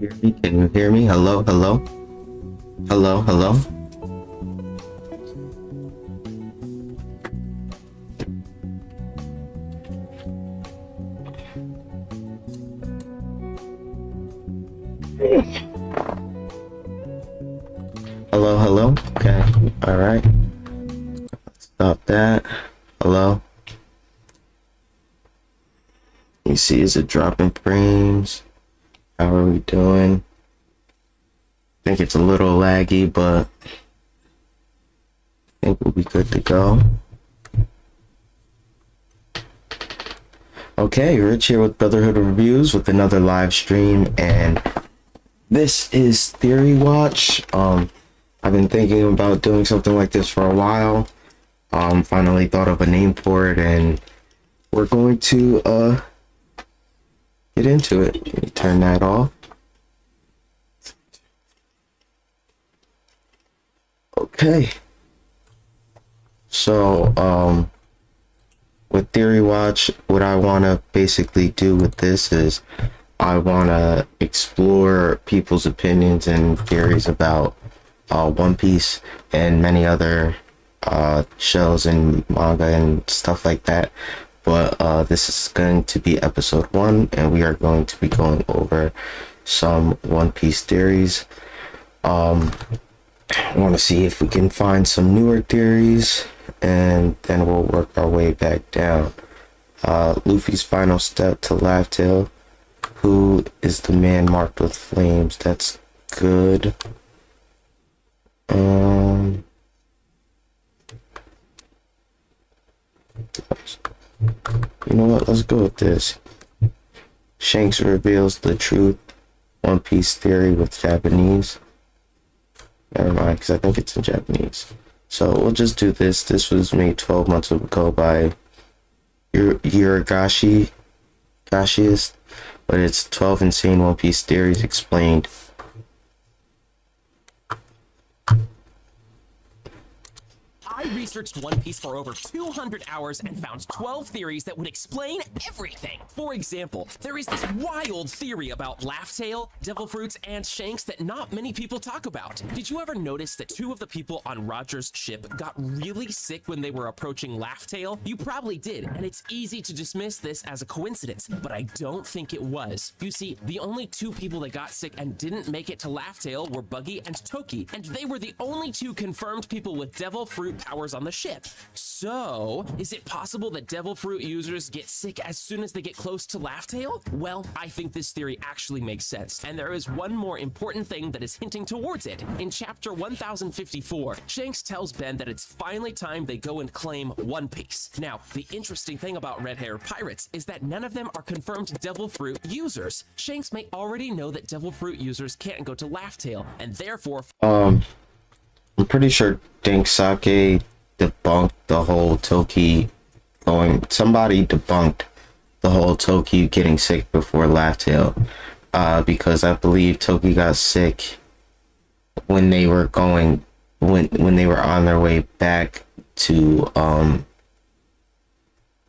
hear me? Can you hear me? Hello, hello, hello, hello. Hello, hello. Okay, all right. Stop that. Hello. Let me see. Is it dropping frames? How are we doing? I think it's a little laggy, but I think we'll be good to go. Okay, Rich here with Brotherhood of Reviews with another live stream, and this is Theory Watch. I've been thinking about doing something like this for a while. Finally thought of a name for it, and we're going to get into it. Let me turn that off. Okay. So, with Theory Watch, what I want to basically do with this is I want to explore people's opinions and theories about One Piece and many other shows and manga and stuff like that. But this is going to be episode 1, and we are going to be going over some One Piece theories. I want to see if we can find some newer theories, and then we'll work our way back down. Luffy's final step to Laugh Tale. Who is the man marked with flames? That's good. You know what? Let's go with this. Shanks reveals the truth. One Piece theory with Japanese. Never mind, because I think it's in Japanese. So we'll just do this. This was made 12 months ago by Gashiest, but it's 12 insane One Piece theories explained. I researched One Piece for over 200 hours and found 12 theories that would explain everything. For example, there is this wild theory about Laugh Tale, Devil Fruits, and Shanks that not many people talk about. Did you ever notice that 2 of the people on Roger's ship got really sick when they were approaching Laugh Tale? You probably did, and it's easy to dismiss this as a coincidence, but I don't think it was. You see, the only 2 people that got sick and didn't make it to Laugh Tale were Buggy and Toki, and they were the only 2 confirmed people with Devil Fruit powers on the ship. So, is it possible that Devil Fruit users get sick as soon as they get close to Laugh Tale? Well, I think this theory actually makes sense, and there is one more important thing that is hinting towards it. In chapter 1054, Shanks tells Ben that it's finally time they go and claim One Piece. Now, the interesting thing about red-haired pirates is that none of them are confirmed Devil Fruit users. Shanks may already know that Devil Fruit users can't go to Laugh Tale, and therefore... I'm pretty sure Sake debunked the whole Toki going. Somebody debunked the whole Toki getting sick before Laugh Tale, because I believe Toki got sick when they were going when they were on their way back to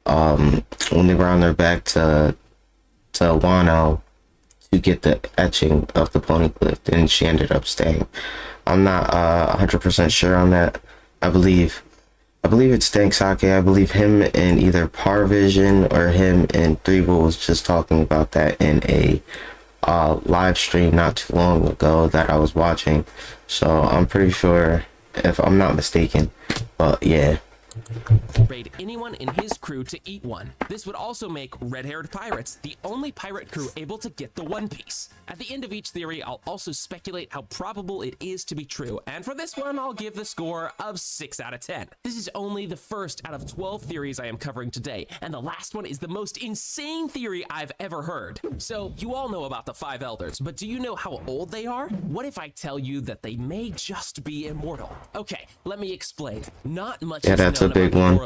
when they were on their back to Wano to get the etching of the Poneglyph, and she ended up staying. I'm not 100% sure on that. I believe it's Sake. I believe him and either Parvision or him and Threeble was just talking about that in a live stream not too long ago that I was watching. So I'm pretty sure, if I'm not mistaken. But yeah. Raid anyone in his crew to eat one. This would also make red-haired pirates the only pirate crew able to get the One Piece. At the end of each theory, I'll also speculate how probable it is to be true, and for this one, I'll give the score of 6 out of 10. This is only the first out of 12 theories I am covering today, and the last one is the most insane theory I've ever heard. So, you all know about the 5 elders, but do you know how old they are? What if I tell you that they may just be immortal? Okay, let me explain. Not much is known a big one.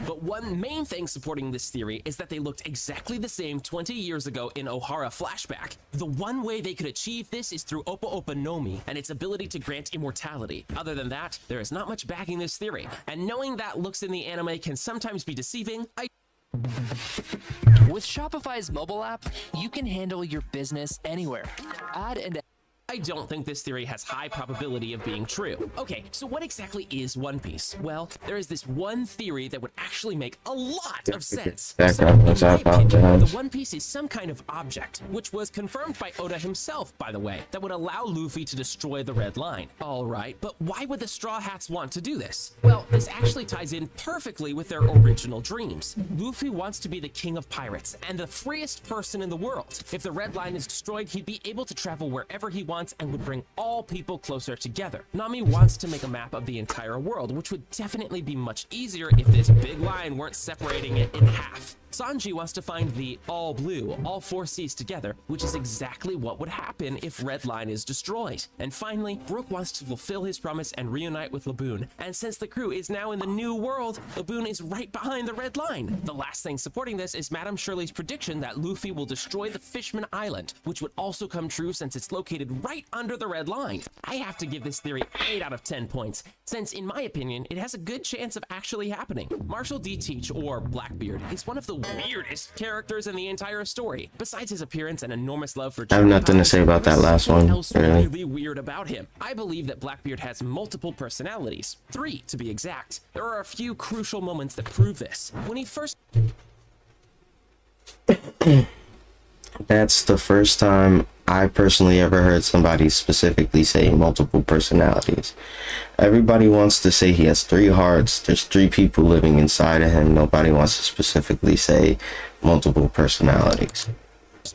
But one main thing supporting this theory is that they looked exactly the same 20 years ago in Ohara flashback. The one way they could achieve this is through Oppa Oppa no Mi and its ability to grant immortality. Other than that, there is not much backing this theory, and knowing that looks in the anime can sometimes be deceiving, With Shopify's mobile app, you can handle your business anywhere. Add and I don't think this theory has high probability of being true. Okay, so what exactly is One Piece? Well, there is this one theory that would actually make a lot of sense. Background noise, I apologize. The One Piece is some kind of object, which was confirmed by Oda himself, by the way, that would allow Luffy to destroy the Red Line. All right, but why would the Straw Hats want to do this? Well, this actually ties in perfectly with their original dreams. Luffy wants to be the king of pirates and the freest person in the world. If the Red Line is destroyed, he'd be able to travel wherever he wants and would bring all people closer together. Nami wants to make a map of the entire world, which would definitely be much easier if this big line weren't separating it in half. Sanji wants to find the all blue, all four seas together, which is exactly what would happen if Red Line is destroyed. And finally, Brook wants to fulfill his promise and reunite with Laboon. And since the crew is now in the new world, Laboon is right behind the Red Line. The last thing supporting this is Madame Shirley's prediction that Luffy will destroy the Fishman Island, which would also come true since it's located right under the Red Line. I have to give this theory 8 out of 10 points, since in my opinion, it has a good chance of actually happening. Marshall D. Teach, or Blackbeard, is one of the weirdest characters in the entire story. Besides his appearance and enormous love for I have nothing to say about that last one, really. Really weird about him. I believe that Blackbeard has multiple personalities, 3 to be exact. There are a few crucial moments that prove this. When he first That's the first time I personally ever heard somebody specifically say multiple personalities. Everybody wants to say he has 3 hearts. There's 3 people living inside of him. Nobody wants to specifically say multiple personalities.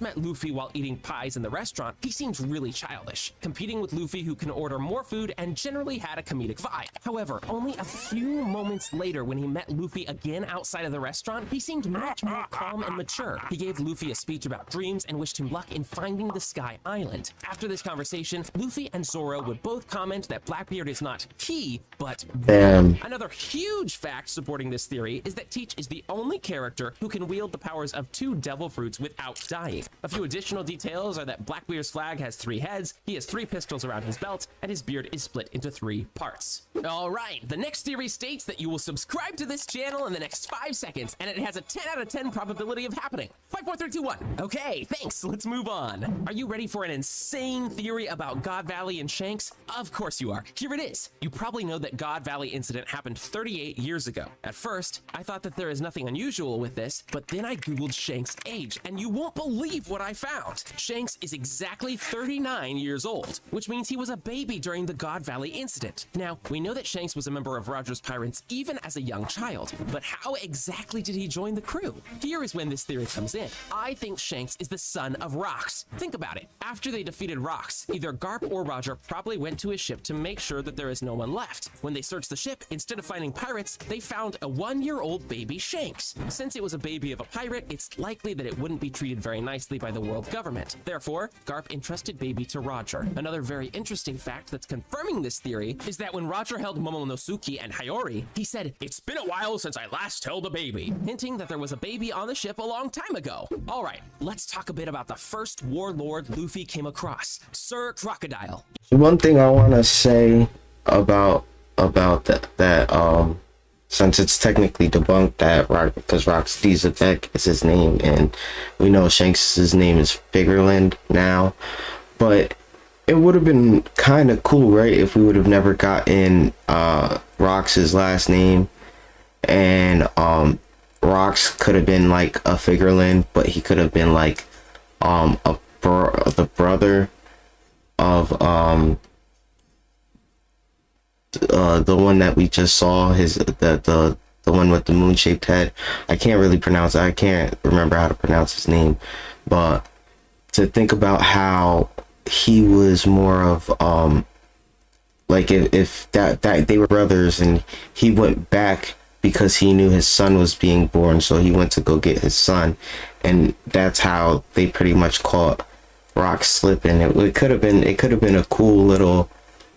met Luffy while eating pies in the restaurant, he seems really childish, competing with Luffy, who can order more food and generally had a comedic vibe. However, only a few moments later, when he met Luffy again outside of the restaurant, he seemed much more calm and mature. He gave Luffy a speech about dreams and wished him luck in finding the Sky Island. After this conversation, Luffy and Zoro would both comment that Blackbeard is not he, but them. Another huge fact supporting this theory is that Teach is the only character who can wield the powers of 2 devil fruits without dying. A few additional details are that Blackbeard's flag has 3 heads, he has 3 pistols around his belt, and his beard is split into 3 parts. Alright, the next theory states that you will subscribe to this channel in the next 5 seconds, and it has a 10 out of 10 probability of happening. 5, 4, 3, 2, 1. Okay, thanks, let's move on. Are you ready for an insane theory about God Valley and Shanks? Of course you are. Here it is. You probably know that God Valley incident happened 38 years ago. At first, I thought that there is nothing unusual with this, but then I googled Shanks' age, and you won't believe what I found. Shanks is exactly 39 years old, which means he was a baby during the God Valley incident. Now, we know that Shanks was a member of Roger's Pirates even as a young child, but how exactly did he join the crew? Here is when this theory comes in. I think Shanks is the son of Rox. Think about it. After they defeated Rox, either Garp or Roger probably went to his ship to make sure that there is no one left. When they searched the ship, instead of finding pirates, they found a 1-year-old baby Shanks. Since it was a baby of a pirate, it's likely that it wouldn't be treated very nicely by the world government. Therefore, Garp entrusted baby to Roger. Another very interesting fact that's confirming this theory is that when Roger held Momonosuke and Hiyori, he said, "It's been a while since I last held a baby," hinting that there was a baby on the ship a long time ago. Alright, let's talk a bit about the first warlord Luffy came across, Sir Crocodile. One thing I want to say about that since it's technically debunked that because Rox Dizabek is his name and we know Shanks' name is Figureland now, but it would have been kind of cool, right, if we would have never gotten Rox's last name, and Rox could have been like a Figureland, but he could have been like the brother of the one that we just saw, the one with the moon-shaped head. I can't really pronounce it. I can't remember how to pronounce his name, but to think about how he was more of like if that they were brothers and he went back because he knew his son was being born, so he went to go get his son, and that's how they pretty much caught Rox slipping. It could have been a cool little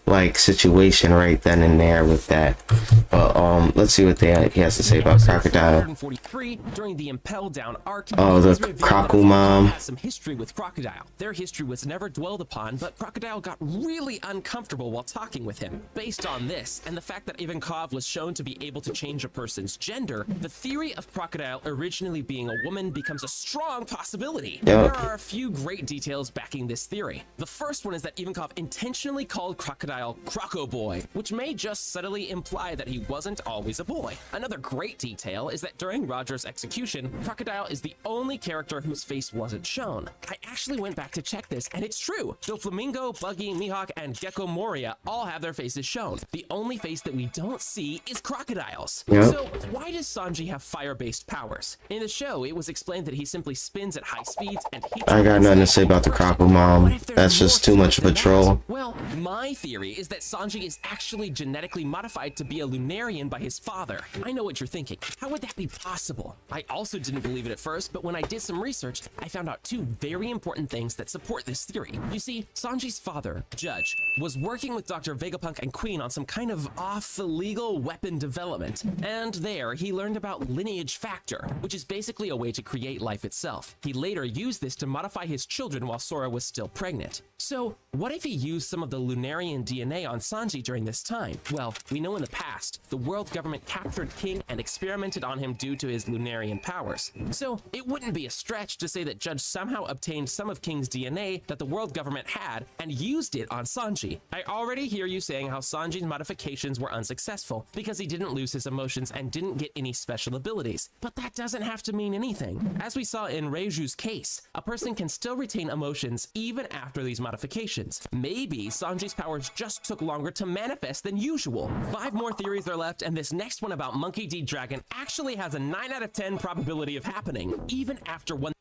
like situation right then and there with that. But let's see what he has to say about Crocodile. 143, during the Impel Down arc, Oh, the it was revealed that Croco Mom. has some history with Crocodile. Their history was never dwelled upon, but Crocodile got really uncomfortable while talking with him. Based on this, and the fact that Ivankov was shown to be able to change a person's gender, the theory of Crocodile originally being a woman becomes a strong possibility. Yep. There are a few great details backing this theory. The first one is that Ivankov intentionally called Crocodile Croco Boy, which may just subtly imply that he wasn't always a boy. Another great detail is that during Roger's execution, Crocodile is the only character whose face wasn't shown. I actually went back to check this, and it's true. Doflamingo, Buggy, Mihawk, and Gecko Moria all have their faces shown. The only face that we don't see is Crocodile's. Yep. So why does Sanji have fire-based powers? In the show, it was explained that he simply spins at high speeds and he I got nothing to say about the Croco Mom. That's just too much of a troll. Well, my theory is that Sanji is actually genetically modified to be a Lunarian by his father. I know what you're thinking. How would that be possible? I also didn't believe it at first, but when I did some research, I found out two very important things that support this theory. You see, Sanji's father, Judge, was working with Dr. Vegapunk and Queen on some kind of off-illegal weapon development. And there, he learned about lineage factor, which is basically a way to create life itself. He later used this to modify his children while Sora was still pregnant. So, what if he used some of the Lunarian DNA on Sanji during this time? Well, we know in the past, the world government captured King and experimented on him due to his Lunarian powers. So, it wouldn't be a stretch to say that Judge somehow obtained some of King's DNA that the world government had and used it on Sanji. I already hear you saying how Sanji's modifications were unsuccessful because he didn't lose his emotions and didn't get any special abilities. But that doesn't have to mean anything. As we saw in Reiju's case, a person can still retain emotions even after these modifications. Maybe Sanji's powers just took longer to manifest than usual. 5 more theories are left, and this next one about Monkey D. Dragon actually has a 9 out of 10 probability of happening, even after one.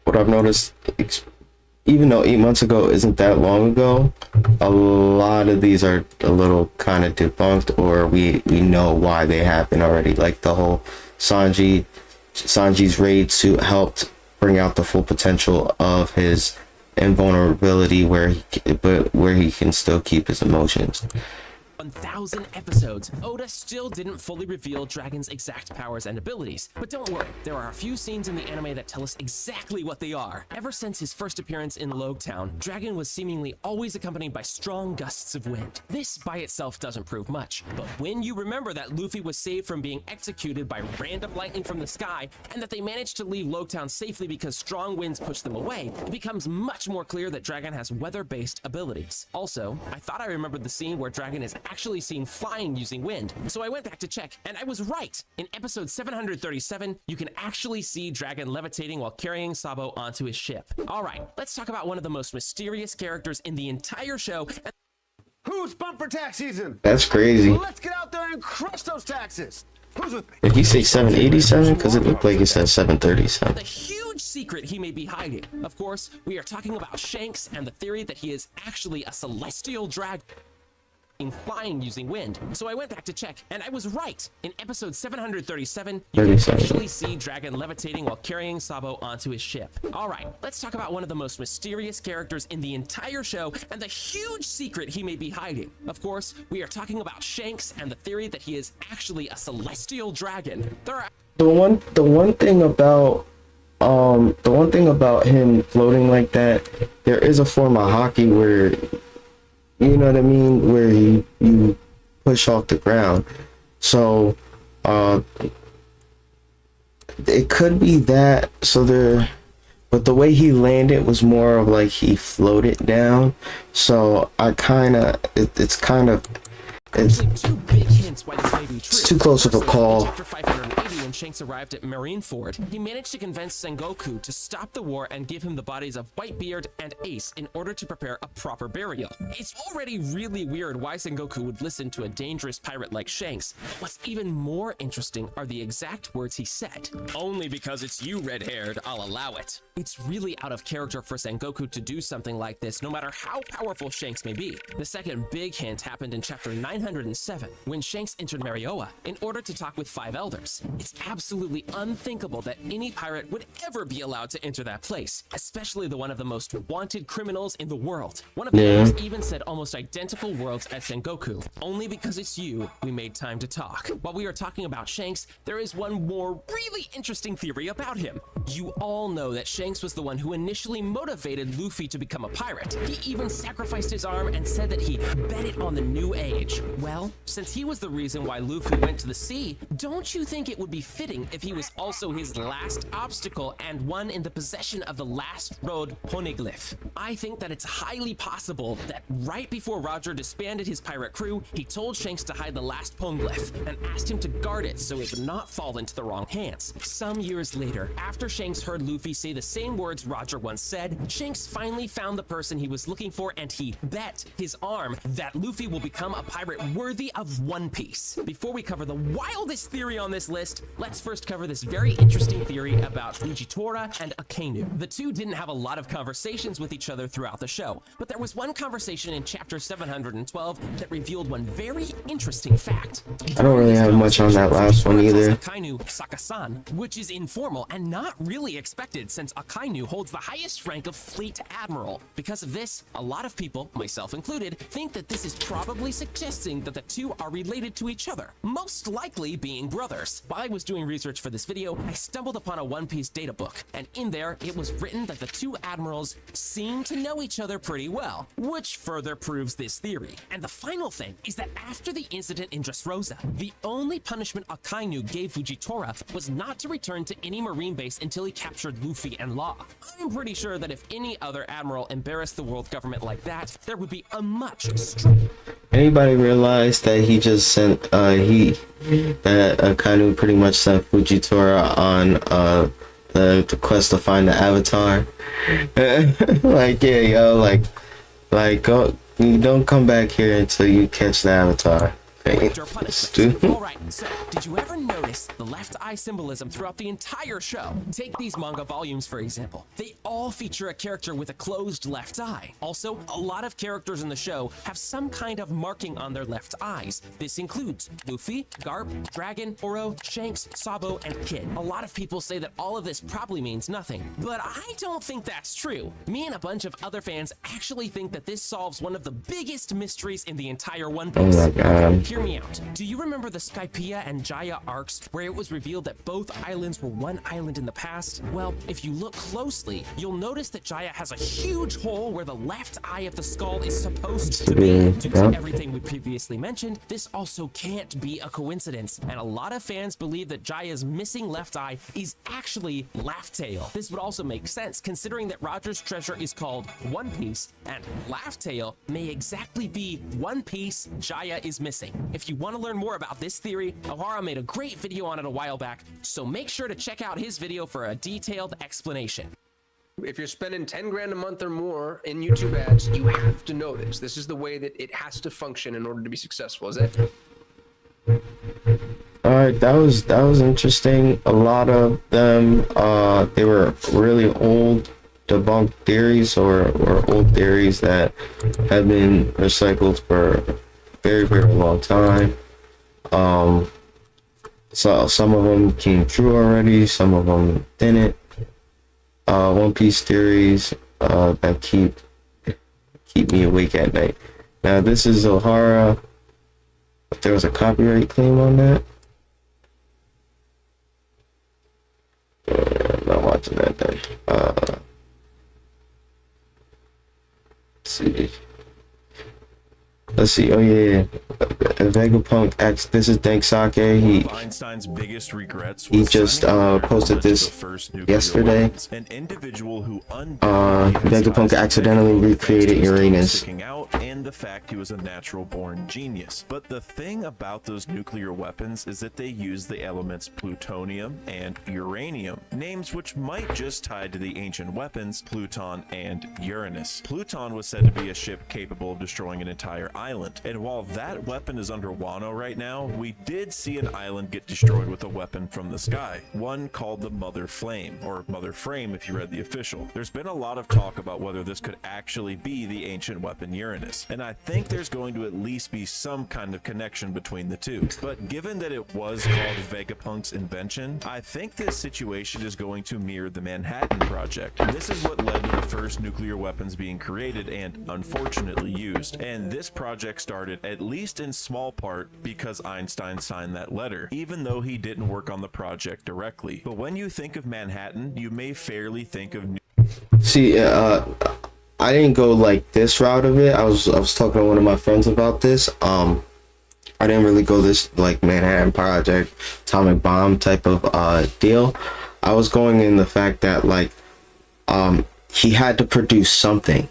What I've noticed, even though 8 months ago isn't that long ago, a lot of these are a little kind of debunked, or we know why they happen already. Like the whole Sanji's raid suit helped bring out the full potential of his invulnerability, where he can still keep his emotions. 1,000 episodes, Oda still didn't fully reveal Dragon's exact powers and abilities. But don't worry, there are a few scenes in the anime that tell us exactly what they are. Ever since his first appearance in Logtown, Dragon was seemingly always accompanied by strong gusts of wind. This by itself doesn't prove much, but when you remember that Luffy was saved from being executed by random lightning from the sky, and that they managed to leave Logtown safely because strong winds pushed them away, it becomes much more clear that Dragon has weather-based abilities. Also, I thought I remembered the scene where Dragon is actually seen flying using wind, so I went back to check, and I was right. In episode 737, you can actually see Dragon levitating while carrying Sabo onto his ship. Alright, let's talk about one of the most mysterious characters in the entire show. Who's pumped for tax season? That's crazy. Let's get out there and crush those taxes. Who's with me? Did he say 787? Because it looked like he said 737. The huge secret he may be hiding. Of course, we are talking about Shanks and the theory that he is actually a celestial dragon flying using wind. So I went back to check, and I was right. In episode 737, you can actually see Dragon levitating while carrying Sabo onto his ship. Alright, let's talk about one of the most mysterious characters in the entire show and the huge secret he may be hiding. Of course, we are talking about Shanks and the theory that he is actually a celestial dragon. The one thing about him floating like that, there is a form of hockey where, you know what I mean, where you push off the ground. So it could be that. But the way he landed was more of like he floated down. So it's two big hints why this may be true. It's too close of a call. Chapter 580, when Shanks arrived at Marineford, he managed to convince Sengoku to stop the war and give him the bodies of Whitebeard and Ace in order to prepare a proper burial. It's already really weird why Sengoku would listen to a dangerous pirate like Shanks. What's even more interesting are the exact words he said. Only because it's you, red-haired, I'll allow it. It's really out of character for Sengoku to do something like this, no matter how powerful Shanks may be. The second big hint happened in chapter 907, when Shanks entered Marioa in order to talk with 5 elders. It's absolutely unthinkable that any pirate would ever be allowed to enter that place, especially the one of the most wanted criminals in the world. One of the elders even said almost identical words as Sengoku. Only because it's you, we made time to talk. While we are talking about Shanks, there is one more really interesting theory about him. You all know that Shanks was the one who initially motivated Luffy to become a pirate. He even sacrificed his arm and said that he bet it on the new age. Well, since he was the reason why Luffy went to the sea, don't you think it would be fitting if he was also his last obstacle and one in the possession of the last road poneglyph? I think that it's highly possible that right before Roger disbanded his pirate crew, he told Shanks to hide the last poneglyph and asked him to guard it so it would not fall into the wrong hands. Some years later, after Shanks heard Luffy say the same words Roger once said, Shanks finally found the person he was looking for and he bet his arm that Luffy will become a pirate worthy of One Piece. Before we cover the wildest theory on this list, let's first cover this very interesting theory about Fujitora and Akainu. The two didn't have a lot of conversations with each other throughout the show, but there was one conversation in chapter 712 that revealed one very interesting fact. I don't really have much on that last one either. Akainu Sakasan, which is informal and not really expected since Akainu holds the highest rank of fleet admiral. Because of this, a lot of people, myself included, think that this is probably suggesting that the two are related to each other, most likely being brothers. While I was doing research for this video, I stumbled upon a One Piece data book, and in there it was written that the two admirals seem to know each other pretty well, which further proves this theory. And the final thing is that after the incident in Dressrosa, the only punishment Akainu gave Fujitora was not to return to any marine base until he captured Luffy and Law. I'm pretty sure that if any other admiral embarrassed the world government like that, there would be a much stricter. Anybody realize that he just sent that Akainu pretty much sent Fujitora on the quest to find the avatar? Like, yeah, yo, like go, you don't come back here until you catch the avatar. Alright, so did you ever notice the left eye symbolism throughout the entire show? Take these manga volumes for example. They all feature a character with a closed left eye. Also, a lot of characters in the show have some kind of marking on their left eyes. This includes Luffy, Garp, Dragon, Oro, Shanks, Sabo, and Kid. A lot of people say that all of this probably means nothing, but I don't think that's true. Me and a bunch of other fans actually think that this solves one of the biggest mysteries in the entire One Piece. Oh my god. Hear me out. Do you remember the Skypiea and Jaya arcs where it was revealed that both islands were one island in the past? Well, if you look closely, you'll notice that Jaya has a huge hole where the left eye of the skull is supposed to be. Due to everything we previously mentioned, this also can't be a coincidence, and a lot of fans believe that Jaya's missing left eye is actually Laugh Tale. This would also make sense considering that Roger's treasure is called One Piece, and Laugh Tale may exactly be one piece Jaya is missing. If you want to learn more about this theory, Ohara made a great video on it a while back, so make sure to check out his video for a detailed explanation. If you're spending 10 grand a month or more in YouTube ads, you have to know this. This is the way that it has to function in order to be successful, is it? Alright, that was interesting. A lot of them, they were really old debunked theories or old theories that have been recycled for very, very long time. So some of them came true already, some of them didn't. One Piece theories that keep me awake at night. Now this is Ohara. If there was a copyright claim on that, I'm not watching that then. Let's see. Oh yeah. Vegapunk X. This is Dank Sake. Einstein's biggest regrets He just posted this yesterday. An individual who Vegapunk accidentally recreated Uranus. Out, and the fact he was a natural born genius. But the thing about those nuclear weapons is that they use the elements plutonium and uranium, names which might just tie to the ancient weapons Pluton and Uranus. Pluton was said to be a ship capable of destroying an entire island. island. And while that weapon is under Wano right now, we did see an island get destroyed with a weapon from the sky, one called the Mother Flame, or Mother Frame if you read the official. There's been a lot of talk about whether this could actually be the ancient weapon Uranus, and I think there's going to at least be some kind of connection between the two. But given that it was called Vegapunk's invention, I think this situation is going to mirror the Manhattan Project. This is what led to the first nuclear weapons being created and unfortunately used, and this project started, at least in small part, because Einstein signed that letter, even though he didn't work on the project directly. But when you think of Manhattan, you may fairly think of See, I didn't go like this route of it. I was talking to one of my friends about this. I didn't really go this like Manhattan Project, atomic bomb type of deal. I was going in the fact that like he had to produce something.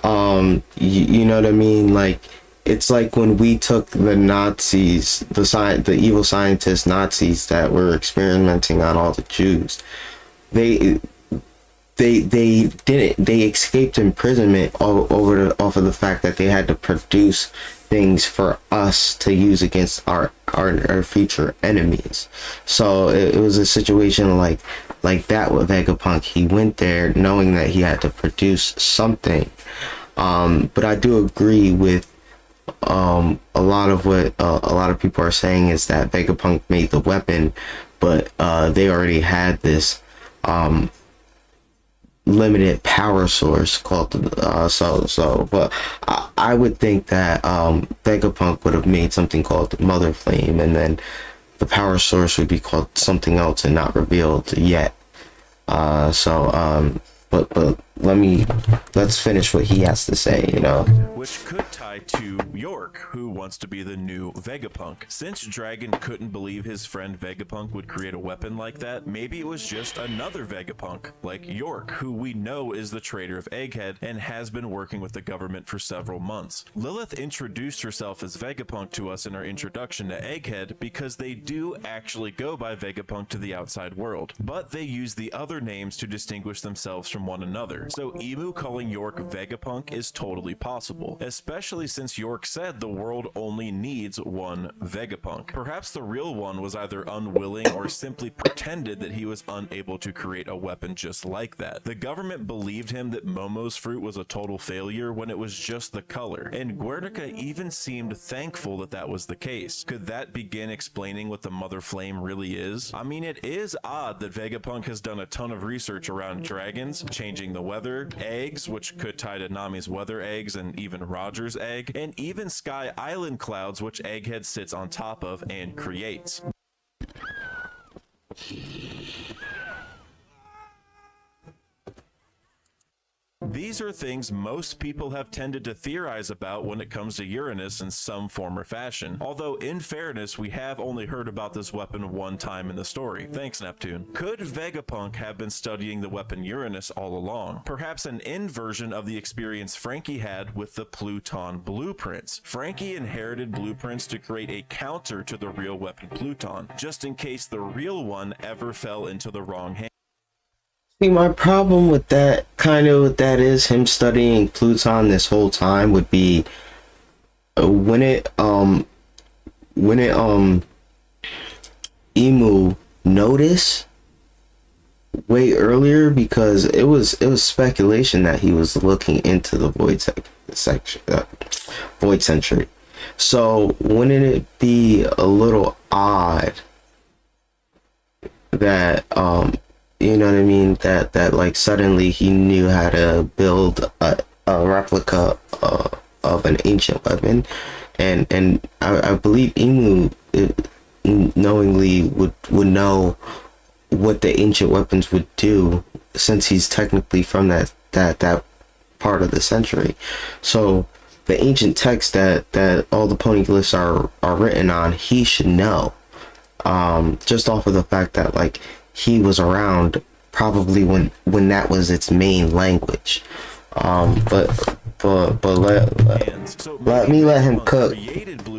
You know what I mean? Like, it's like when we took the Nazis, the evil scientists, Nazis that were experimenting on all the Jews. They escaped imprisonment off of the fact that they had to produce things for us to use against our future enemies. So it was a situation like that with Vegapunk. He went there knowing that he had to produce something. But I do agree with a lot of what a lot of people are saying is that Vegapunk made the weapon, but they already had this limited power source called but I would think that Vegapunk would have made something called the Mother Flame, and then the power source would be called something else and not revealed yet. But let's finish what he has to say, you know. which could tie to York, who wants to be the new Vegapunk. Since Dragon couldn't believe his friend Vegapunk would create a weapon like that, maybe it was just another Vegapunk, like York, who we know is the traitor of Egghead and has been working with the government for several months. Lilith introduced herself as Vegapunk to us in our introduction to Egghead because they do actually go by Vegapunk to the outside world, but they use the other names to distinguish themselves from one another. So Emu calling York Vegapunk is totally possible, especially since York said the world only needs one Vegapunk. Perhaps the real one was either unwilling or simply pretended that he was unable to create a weapon just like that. The government believed him that Momo's fruit was a total failure when it was just the color, and Guernica even seemed thankful that that was the case. Could that begin explaining what the Mother Flame really is? I mean, it is odd that Vegapunk has done a ton of research around dragons, changing the weather, eggs, which could tie to Nami's weather eggs and even Roger's egg, and even Sky Island clouds, which Egghead sits on top of and creates. These are things most people have tended to theorize about when it comes to Uranus in some form or fashion, although in fairness we have only heard about this weapon one time in the story. Thanks, Neptune. Could Vegapunk have been studying the weapon Uranus all along? Perhaps an inversion of the experience Frankie had with the Pluton blueprints. Frankie inherited blueprints to create a counter to the real weapon Pluton, just in case the real one ever fell into the wrong hands. See, my problem with that, is him studying Pluton this whole when Emu noticed way earlier, because it was speculation that he was looking into the void century. So wouldn't it be a little odd that you know what I mean, that like suddenly he knew how to build a replica of an ancient weapon, and I believe Emu knowingly would know what the ancient weapons would do, since he's technically from that part of the century. So the ancient text that all the poneglyphs are written on, he should know, just off of the fact that like he was around probably when that was its main language. But let me let him cook.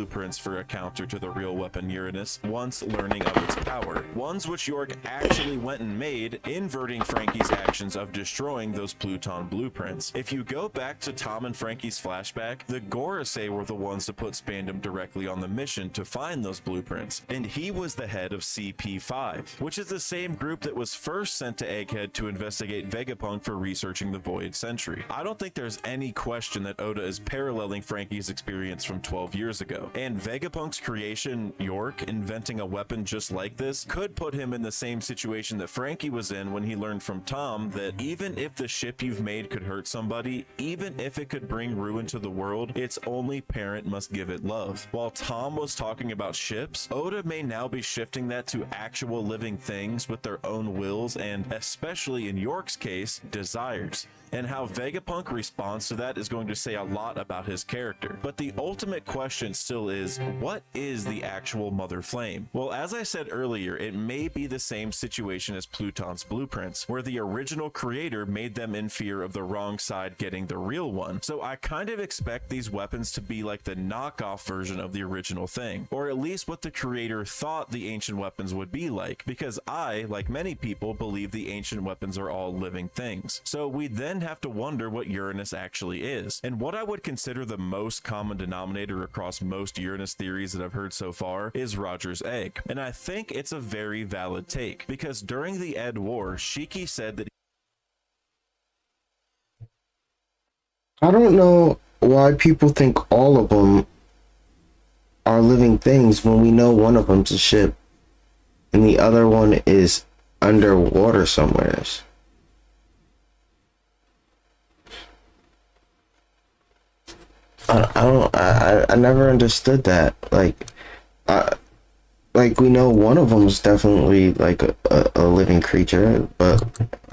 blueprints for a counter to the real weapon Uranus once learning of its power, ones which York actually went and made, inverting Frankie's actions of destroying those Pluton blueprints. If you go back to Tom and Frankie's flashback, the Gorosei were the ones to put Spandam directly on the mission to find those blueprints, and he was the head of CP5, which is the same group that was first sent to Egghead to investigate Vegapunk for researching the Void Sentry. I don't think there's any question that Oda is paralleling Frankie's experience from 12 years ago, and Vegapunk's creation, York, inventing a weapon just like this, could put him in the same situation that Frankie was in when he learned from Tom that even if the ship you've made could hurt somebody, even if it could bring ruin to the world, its only parent must give it love. While Tom was talking about ships, Oda may now be shifting that to actual living things with their own wills and, especially in York's case, desires. And how Vegapunk responds to that is going to say a lot about his character. But the ultimate question still is, what is the actual Mother Flame? Well, as I said earlier, it may be the same situation as Pluton's blueprints, where the original creator made them in fear of the wrong side getting the real one. So I kind of expect these weapons to be like the knockoff version of the original thing, or at least what the creator thought the ancient weapons would be like, because I, like many people, believe the ancient weapons are all living things. So we then have to wonder what Uranus actually is. And what I would consider the most common denominator across most Uranus theories that I've heard so far is Roger's egg. And I think it's a very valid take, because during the Ed War, Shiki said that I don't know why people think all of them are living things when we know one of them's a ship and the other one is underwater somewhere. I never understood that. Like we know one of them is definitely like a living creature, but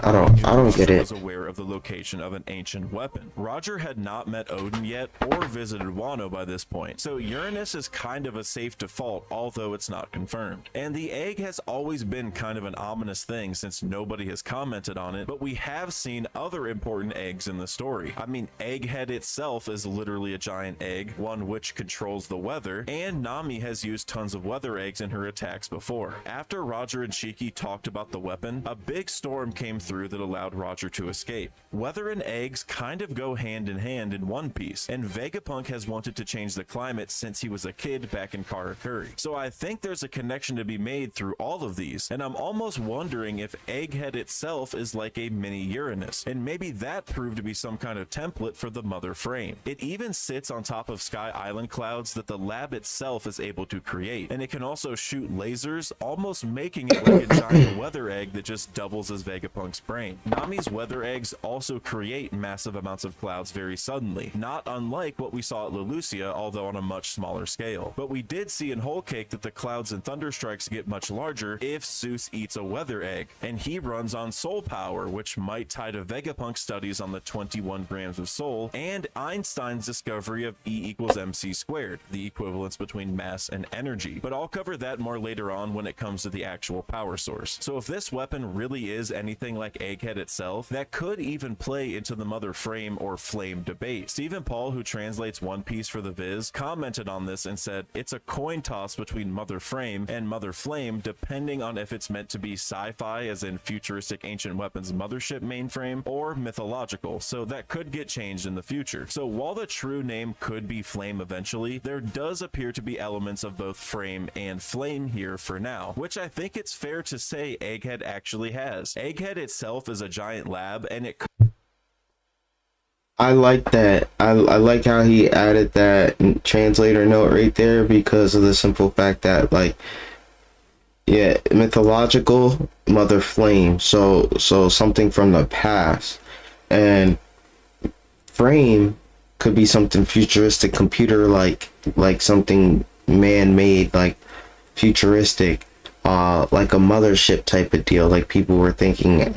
I don't get it. was aware of the location of an ancient weapon. Roger had not met Odin yet or visited Wano by this point, so Uranus is kind of a safe default, although it's not confirmed. And the egg has always been kind of an ominous thing since nobody has commented on it, but we have seen other important eggs in the story. I mean, Egghead itself is literally a giant egg, one which controls the weather, and Nami has used tons of weather eggs in her attacks before. After Roger and Shiki talked about the weapon, a big storm came through that allowed Roger to escape. Weather and eggs kind of go hand in One Piece, and Vegapunk has wanted to change the climate since he was a kid back in Karakuri. So I think there's a connection to be made through all of these, and I'm almost wondering if Egghead itself is like a mini Uranus, and maybe that proved to be some kind of template for the Mother Frame. It even sits on top of Sky Island clouds that the lab itself is able to create, and it can also shoot lasers, almost making it like a giant weather egg that just doubles as Vegapunk's brain. Nami's weather eggs also create massive amounts of clouds very suddenly, not unlike what we saw at Leloucia, although on a much smaller scale. But we did see in Whole Cake that the clouds and thunder strikes get much larger if Seuss eats a weather egg, and he runs on soul power, which might tie to Vegapunk's studies on the 21 grams of soul, and Einstein's discovery of E equals mc squared, the equivalence between mass and energy. But I'll cover that more later on when it comes to the actual power source. So if this weapon really is anything like Egghead itself, that could even play into the Mother Frame or Flame debate. Stephen Paul, who translates One Piece for the Viz, commented on this and said it's a coin toss between Mother Frame and Mother Flame depending on if it's meant to be sci-fi as in futuristic ancient weapons mothership mainframe or mythological, so that could get changed in the future. So while the true name could be Flame eventually, there does appear to be elements of both Frame and Flame here for now, which I think it's fair to say Egghead actually has. Egghead itself is a giant lab, and it I like that. I like how he added that translator note right there because of the simple fact that, like, yeah, mythological Mother Flame, so something from the past, and Frame could be something futuristic, computer like something man-made, like futuristic, like a mothership type of deal, like people were thinking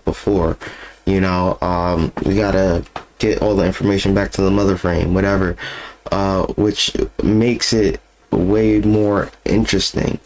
before. You know, we gotta get all the information back to the Mother Frame, whatever, which makes it way more interesting.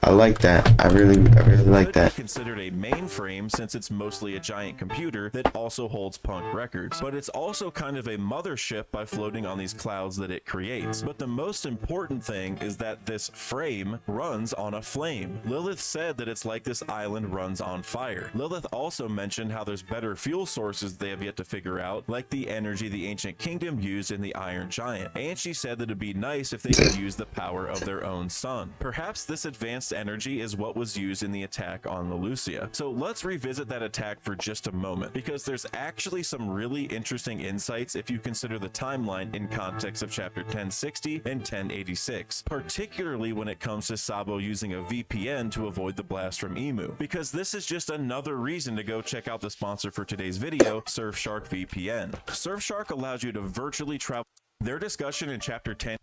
I like that. I really like Could that. be considered a mainframe since it's mostly a giant computer that also holds punk records, but it's also kind of a mothership by floating on these clouds that it creates. But the most important thing is that this frame runs on a flame. Lilith said that it's like this island runs on fire. Lilith also mentioned how there's better fuel sources they have yet to figure out, like the energy the ancient kingdom used in the Iron Giant, and she said that it'd be nice if they could use the power of their own sun. Perhaps this advanced energy is what was used in the attack on Lelucia. So let's revisit that attack for just a moment, because there's actually some really interesting insights if you consider the timeline in context of chapter 1060 and 1086, particularly when it comes to Sabo using a VPN to avoid the blast from Emu, because this is just another reason to go check out the sponsor for today's video, Surfshark VPN. Surfshark allows you to virtually travel. Their discussion in chapter 10.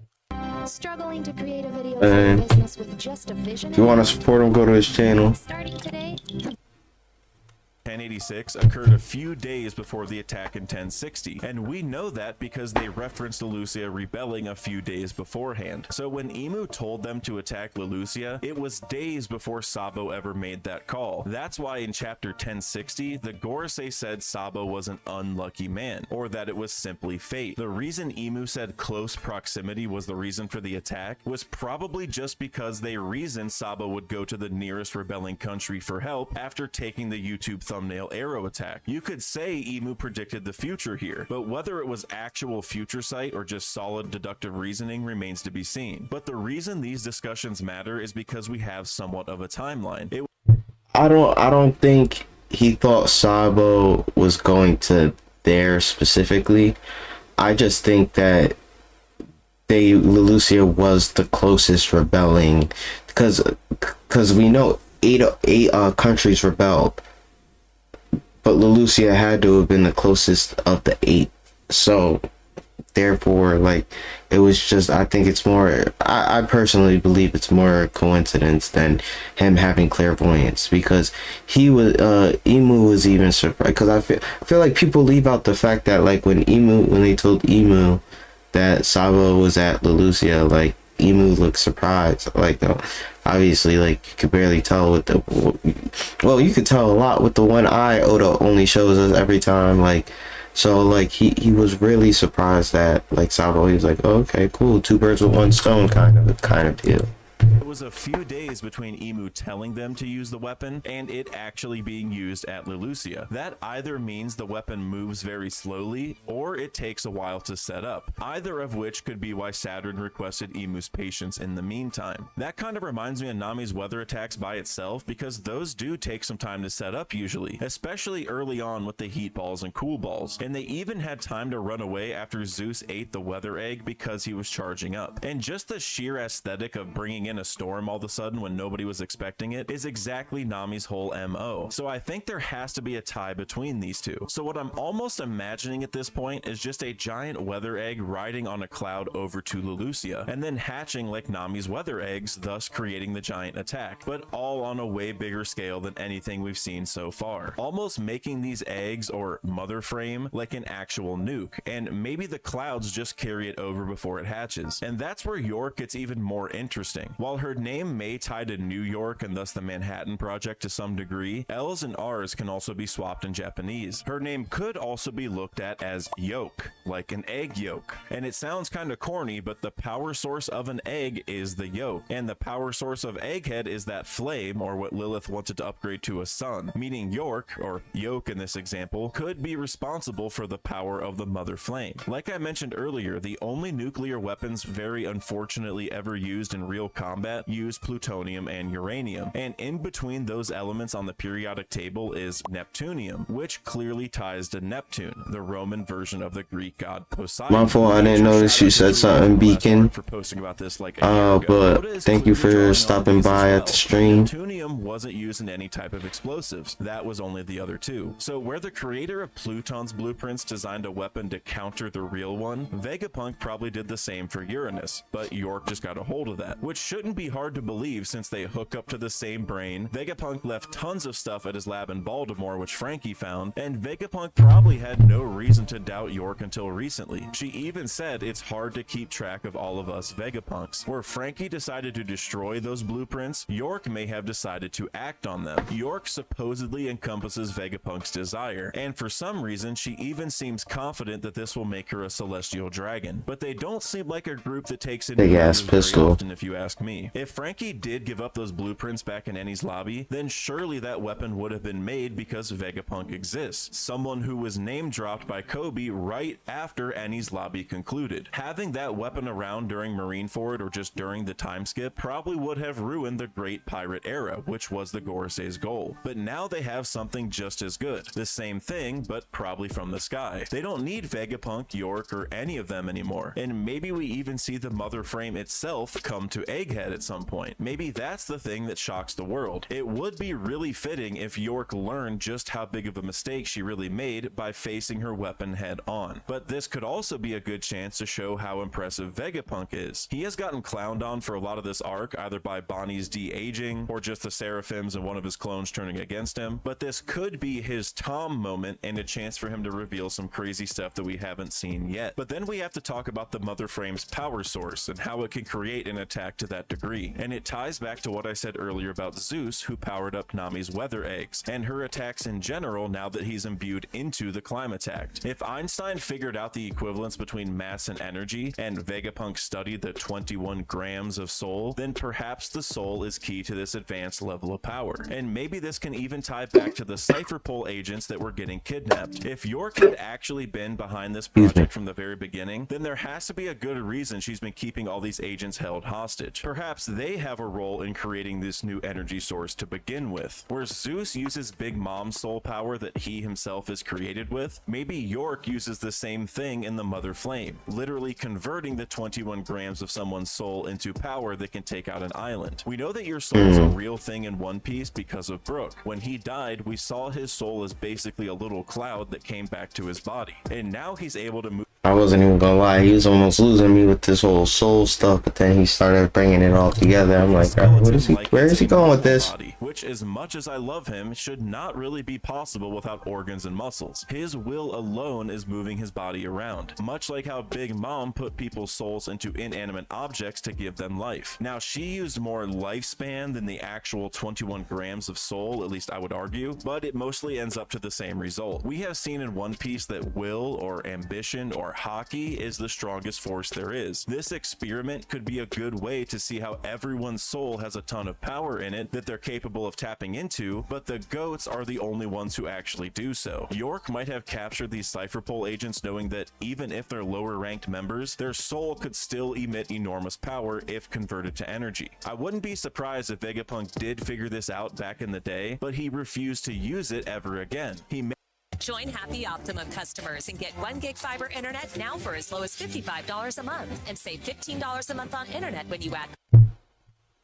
Struggling to create a video for your business with just a vision? If you want to support him, go to his channel. Starting today? 1086 occurred a few days before the attack in 1060, and we know that because they referenced Lelucia rebelling a few days beforehand. So when Emu told them to attack Lelucia, it was days before Sabo ever made that call. That's why in chapter 1060, the Gorosei said Sabo was an unlucky man, or that it was simply fate. The reason Emu said close proximity was the reason for the attack was probably just because they reasoned Sabo would go to the nearest rebelling country for help after taking the YouTube thumbnail arrow attack. You could say Emu predicted the future here, but whether it was actual future sight or just solid deductive reasoning remains to be seen. But the reason these discussions matter is because we have somewhat of a timeline. I don't think he thought Sabo was going to there specifically. I just think that Lelucia was the closest rebelling, because we know eight countries rebelled, but Lelucia had to have been the closest of the 8. So therefore, like, it was just, I think it's more, I personally believe it's more a coincidence than him having clairvoyance, because he was Emu was even surprised, because I feel like people leave out the fact that, like, when they told Emu that Sabo was at Lelucia, like, Emu looked surprised. Like, no, obviously, like, you could barely tell with the, well, you could tell a lot with the one eye Oda only shows us every time, like, so, like, he was really surprised that, like, Sabo, he was like, oh, okay, cool, 2 birds with 1 stone kind of deal. It was a few days between Emu telling them to use the weapon and it actually being used at Lelucia. That either means the weapon moves very slowly or it takes a while to set up, either of which could be why Saturn requested Emu's patience in the meantime. That kind of reminds me of Nami's weather attacks by itself, because those do take some time to set up usually, especially early on with the heat balls and cool balls, and they even had time to run away after Zeus ate the weather egg because he was charging up. And just the sheer aesthetic of bringing in a storm all of a sudden when nobody was expecting it is exactly Nami's whole MO. So I think there has to be a tie between these two. So what I'm almost imagining at this point is just a giant weather egg riding on a cloud over to Lelucia and then hatching like Nami's weather eggs, thus creating the giant attack, but all on a way bigger scale than anything we've seen so far. Almost making these eggs or mother frame like an actual nuke, and maybe the clouds just carry it over before it hatches. And that's where York gets even more interesting. While her name may tie to New York and thus the Manhattan Project to some degree, L's and R's can also be swapped in Japanese. Her name could also be looked at as yolk, like an egg yolk. And it sounds kind of corny, but the power source of an egg is the yolk, and the power source of Egghead is that flame, or what Lilith wanted to upgrade to a sun, meaning York, or yolk in this example, could be responsible for the power of the mother flame. Like I mentioned earlier, the only nuclear weapons very unfortunately ever used in real combat use plutonium and uranium, and in between those elements on the periodic table is Neptunium, which clearly ties to Neptune, the Roman version of the Greek god Poseidon. My fault, I didn't notice you said something, Beacon. For posting about this like a year ago. But thank you for stopping by at the stream. Neptunium wasn't used in any type of explosives. That was only the other two. So where the creator of Pluton's blueprints designed a weapon to counter the real one, Vegapunk probably did the same for Uranus, but York just got a hold of that, which shouldn't be be hard to believe since they hook up to the same brain. Vegapunk left tons of stuff at his lab in Baltimore which Frankie found, and Vegapunk probably had no reason to doubt York until recently. She even said it's hard to keep track of all of us Vegapunks. Where Frankie decided to destroy those blueprints, York may have decided to act on them. York supposedly encompasses Vegapunk's desire, and for some reason she even seems confident that this will make her a celestial dragon. But they don't seem like a group that takes in Big ass very pistol. often, if you ask me. If Frankie did give up those blueprints back in Annie's lobby, then surely that weapon would have been made because Vegapunk exists, someone who was name dropped by Kobe right after Annie's lobby concluded. Having that weapon around during Marineford or just during the time skip probably would have ruined the Great Pirate Era, which was the Gorisei's goal. But now they have something just as good. The same thing, but probably from the sky. They don't need Vegapunk, York, or any of them anymore. And maybe we even see the mother frame itself come to Egghead at some point. Maybe that's the thing that shocks the world. It would be really fitting if York learned just how big of a mistake she really made by facing her weapon head on. But this could also be a good chance to show how impressive Vegapunk is. He has gotten clowned on for a lot of this arc, either by Bonnie's de-aging or just the Seraphims and one of his clones turning against him, but this could be his Tom moment and a chance for him to reveal some crazy stuff that we haven't seen yet. But then we have to talk about the Mother Frame's power source and how it can create an attack to that degree. And it ties back to what I said earlier about Zeus, who powered up Nami's weather eggs, and her attacks in general now that he's imbued into the Climatact. If Einstein figured out the equivalence between mass and energy, and Vegapunk studied the 21 grams of soul, then perhaps the soul is key to this advanced level of power. And maybe this can even tie back to the Cypher Pole agents that were getting kidnapped. If York had actually been behind this project from the very beginning, then there has to be a good reason she's been keeping all these agents held hostage. Perhaps they have a role in creating this new energy source to begin with. Where Zeus uses Big Mom's soul power that he himself is created with, maybe York uses the same thing in the Mother Flame, literally converting the 21 grams of someone's soul into power that can take out an island. We know that your soul is a real thing in One Piece because of Brook. When he died, we saw his soul as basically a little cloud that came back to his body, and now he's able to move. I wasn't even gonna lie, he was almost losing me with this whole soul stuff, but then he started bringing it all together. I'm like, what is he? Where is he going with this? Which, as much as I love him, should not really be possible without organs and muscles. His will alone is moving his body around, much like how Big Mom put people's souls into inanimate objects to give them life. Now, she used more lifespan than the actual 21 grams of soul, at least I would argue, but it mostly ends up to the same result. We have seen in One Piece that will, or ambition, or hockey is the strongest force there is. This experiment could be a good way to see how everyone's soul has a ton of power in it that they're capable of tapping into, but the goats are the only ones who actually do so. York might have captured these Cypher Pole agents knowing that even if they're lower ranked members, their soul could still emit enormous power if converted to energy. I wouldn't be surprised if Vegapunk did figure this out back in the day, but he refused to use it ever again. He Join Happy Optimum customers and get 1 gig fiber internet now for as low as $55 a month and save $15 a month on internet when you add.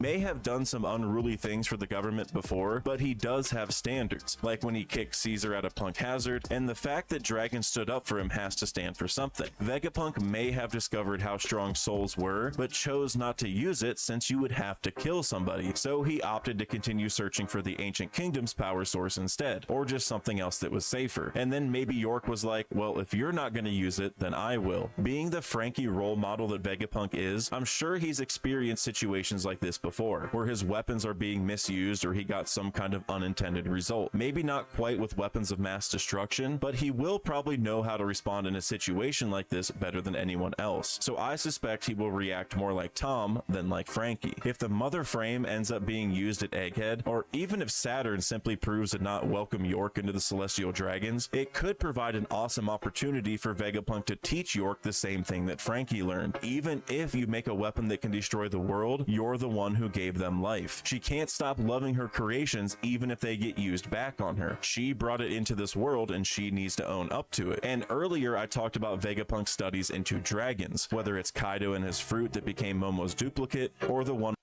may have done some unruly things for the government before, but he does have standards, like when he kicked Caesar out of Punk Hazard, and the fact that Dragon stood up for him has to stand for something. Vegapunk may have discovered how strong souls were, but chose not to use it since you would have to kill somebody, so he opted to continue searching for the Ancient Kingdom's power source instead, or just something else that was safer. And then maybe York was like, well, if you're not going to use it, then I will. Being the Frankie role model that Vegapunk is, I'm sure he's experienced situations like this before, where his weapons are being misused or he got some kind of unintended result. Maybe not quite with weapons of mass destruction, but he will probably know how to respond in a situation like this better than anyone else. So I suspect he will react more like Tom than like Frankie. If the Mother Frame ends up being used at Egghead, or even if Saturn simply proves to not welcome York into the Celestial Dragons, it could provide an awesome opportunity for Vegapunk to teach York the same thing that Frankie learned. Even if you make a weapon that can destroy the world, you're the one who gave them life. She can't stop loving her creations even if they get used back on her. She brought it into this world and she needs to own up to it. And earlier I talked about Vegapunk's studies into dragons, whether it's Kaido and his fruit that became Momo's duplicate, or the one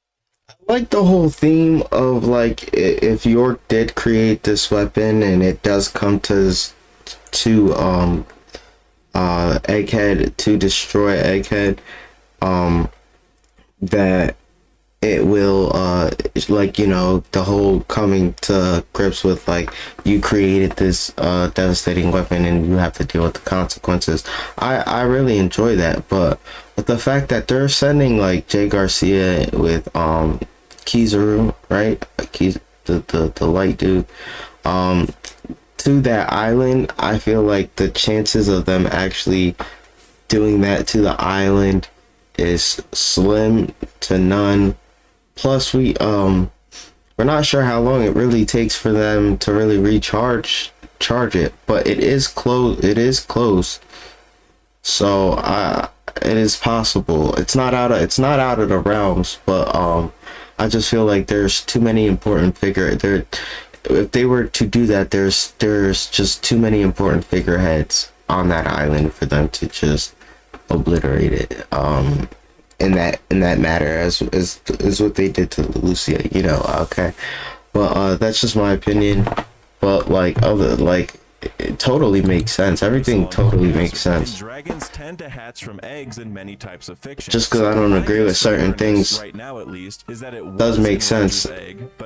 like the whole theme of like if York did create this weapon and it does come to Egghead, to destroy Egghead, that it will like, you know, the whole coming to grips with like, you created this devastating weapon and you have to deal with the consequences. I really enjoy that, but the fact that they're sending like Jay Garcia with Kizaru, right, the light dude, to that island, I feel like the chances of them actually doing that to the island is slim to none. Plus we're not sure how long it really takes for them to really charge it, but it is close, so it is possible. It's not out of the realms, but I just feel like there's too many important if they were to do that, there's just too many important figureheads on that island for them to just obliterate it in that matter, as what they did to Lucia, you know. Okay, but that's just my opinion. But like, it totally makes sense. Everything totally makes sense. Dragons tend to hatch from eggs in many types of fiction. Just because I don't agree with certain things right now, at least, is that it does make sense.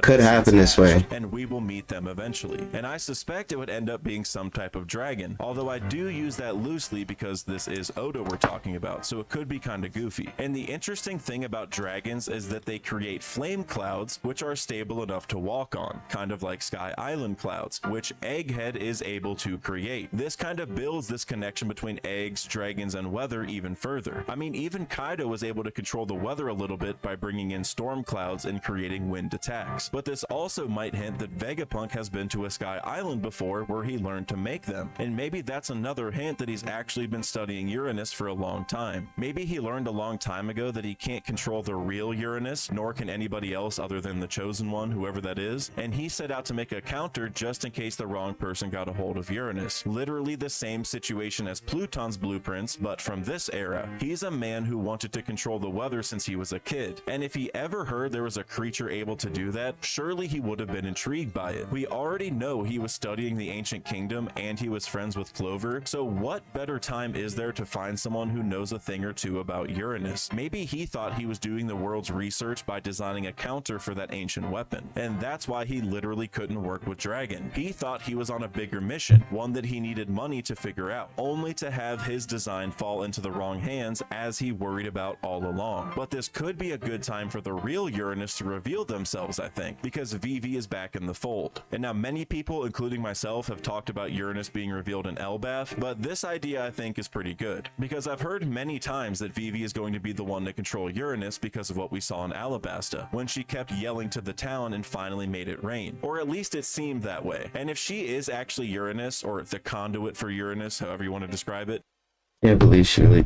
Could happen this way, and we will meet them eventually. And I suspect it would end up being some type of dragon. Although I do use that loosely because this is Oda we're talking about, so it could be kind of goofy. And the interesting thing about dragons is that they create flame clouds, which are stable enough to walk on, kind of like Sky Island clouds, which Egghead is able to create. This kind of builds this connection between eggs, dragons, and weather even further. I mean, even Kaido was able to control the weather a little bit by bringing in storm clouds and creating wind attacks. But this also might hint that Vegapunk has been to a Sky Island before where he learned to make them. And maybe that's another hint that he's actually been studying Uranus for a long time. Maybe he learned a long time ago that he can't control the real Uranus, nor can anybody else other than the chosen one, whoever that is, and he set out to make a counter just in case the wrong person got a hold of Uranus. Literally the same situation as Pluton's blueprints, but from this era. He's a man who wanted to control the weather since he was a kid, and if he ever heard there was a creature able to do that, surely he would have been intrigued by it. We already know he was studying the ancient kingdom and he was friends with Clover, so what better time is there to find someone who knows a thing or two about Uranus? Maybe he thought he was doing the world's research by designing a counter for that ancient weapon, and that's why he literally couldn't work with Dragon. He thought he was on a bigger mission, one that he needed money to figure out, only to have his design fall into the wrong hands as he worried about all along. But this could be a good time for the real Uranus to reveal themselves, I think, because Vivi is back in the fold. And now many people, including myself, have talked about Uranus being revealed in Elbaf, but this idea I think is pretty good, because I've heard many times that Vivi is going to be the one to control Uranus because of what we saw in Alabasta, when she kept yelling to the town and finally made it rain. Or at least it seemed that way. And if she is actually Uranus, or the conduit for Uranus, however you want to describe it. Can't believe she really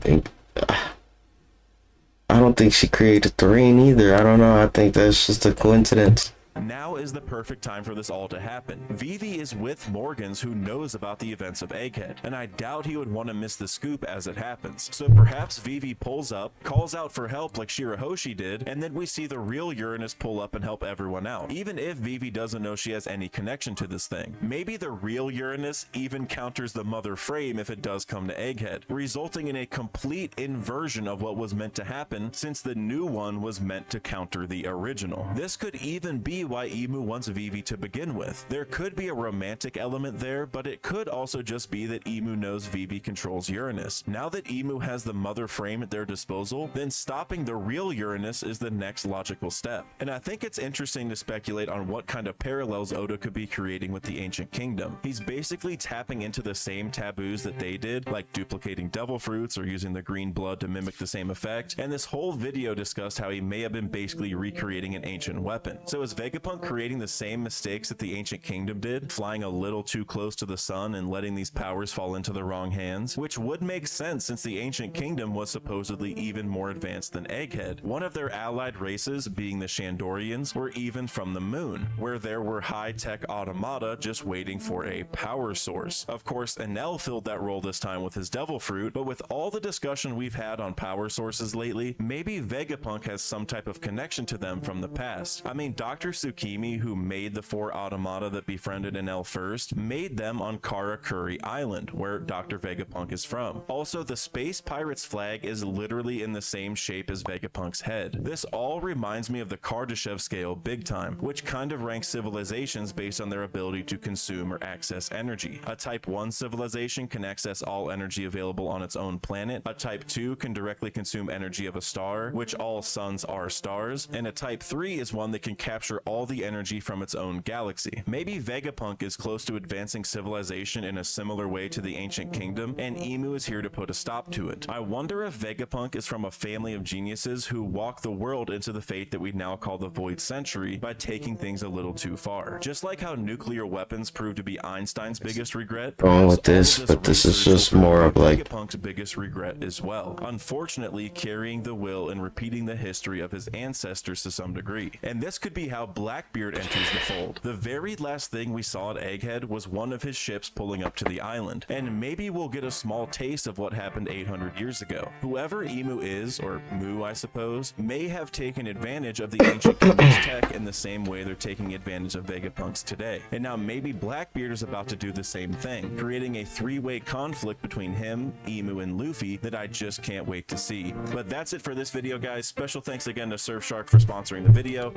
I don't think she created the rain either. I don't know. I think that's just a coincidence. Now is the perfect time for this all to happen. Vivi is with Morgans, who knows about the events of Egghead, and I doubt he would want to miss the scoop as it happens. So perhaps Vivi pulls up, calls out for help like Shirahoshi did, and then we see the real Uranus pull up and help everyone out, even if Vivi doesn't know she has any connection to this thing. Maybe the real Uranus even counters the mother frame if it does come to Egghead, resulting in a complete inversion of what was meant to happen, since the new one was meant to counter the original. This could even be why Imu wants Vivi to begin with. There could be a romantic element there, but it could also just be that Imu knows Vivi controls Uranus. Now that Imu has the mother frame at their disposal, then stopping the real Uranus is the next logical step. And I think it's interesting to speculate on what kind of parallels Oda could be creating with the ancient kingdom. He's basically tapping into the same taboos that they did, like duplicating devil fruits or using the green blood to mimic the same effect, and this whole video discussed how he may have been basically recreating an ancient weapon. So is Vegapunk creating the same mistakes that the ancient kingdom did, flying a little too close to the sun and letting these powers fall into the wrong hands? Which would make sense since the ancient kingdom was supposedly even more advanced than Egghead. One of their allied races, being the Shandorians, were even from the moon, where there were high-tech automata just waiting for a power source. Of course, Enel filled that role this time with his devil fruit, but with all the discussion we've had on power sources lately, maybe Vegapunk has some type of connection to them from the past. I mean, Dr. Tsukimi, who made the 4 automata that befriended Enel first, made them on Karakuri Island, where Dr. Vegapunk is from. Also, the Space Pirates flag is literally in the same shape as Vegapunk's head. This all reminds me of the Kardashev scale big time, which kind of ranks civilizations based on their ability to consume or access energy. A Type 1 civilization can access all energy available on its own planet. A Type 2 can directly consume energy of a star, which all suns are stars, and a Type 3 is one that can capture all the energy from its own galaxy. Maybe Vegapunk is close to advancing civilization in a similar way to the ancient kingdom, and Emu is here to put a stop to it. I wonder if Vegapunk is from a family of geniuses who walk the world into the fate that we now call the Void Century by taking things a little too far. Just like how nuclear weapons proved to be Einstein's biggest regret, Going with this, but this is just more of like Vegapunk's biggest regret as well. Unfortunately, carrying the will and repeating the history of his ancestors to some degree. And this could be how Blackbeard enters the fold. The very last thing we saw at Egghead was one of his ships pulling up to the island, and maybe we'll get a small taste of what happened 800 years ago. Whoever Emu is, or Mu I suppose, may have taken advantage of the ancient kingdom's tech in the same way they're taking advantage of Vegapunk's today. And now maybe Blackbeard is about to do the same thing, creating a 3-way conflict between him, Emu, and Luffy that I just can't wait to see. But that's it for this video, guys. Special thanks again to Surfshark for sponsoring the video.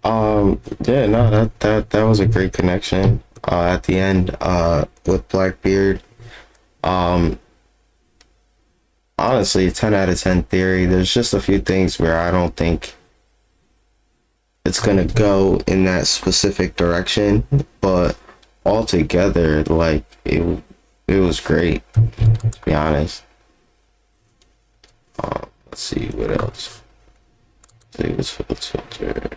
yeah, no, that was a great connection at the end with Blackbeard. Honestly, a 10 out of 10 theory. There's just a few things where I don't think it's gonna go in that specific direction, but altogether, like, it was great, to be honest. Let's see what else. Let's see what's for the Twitter.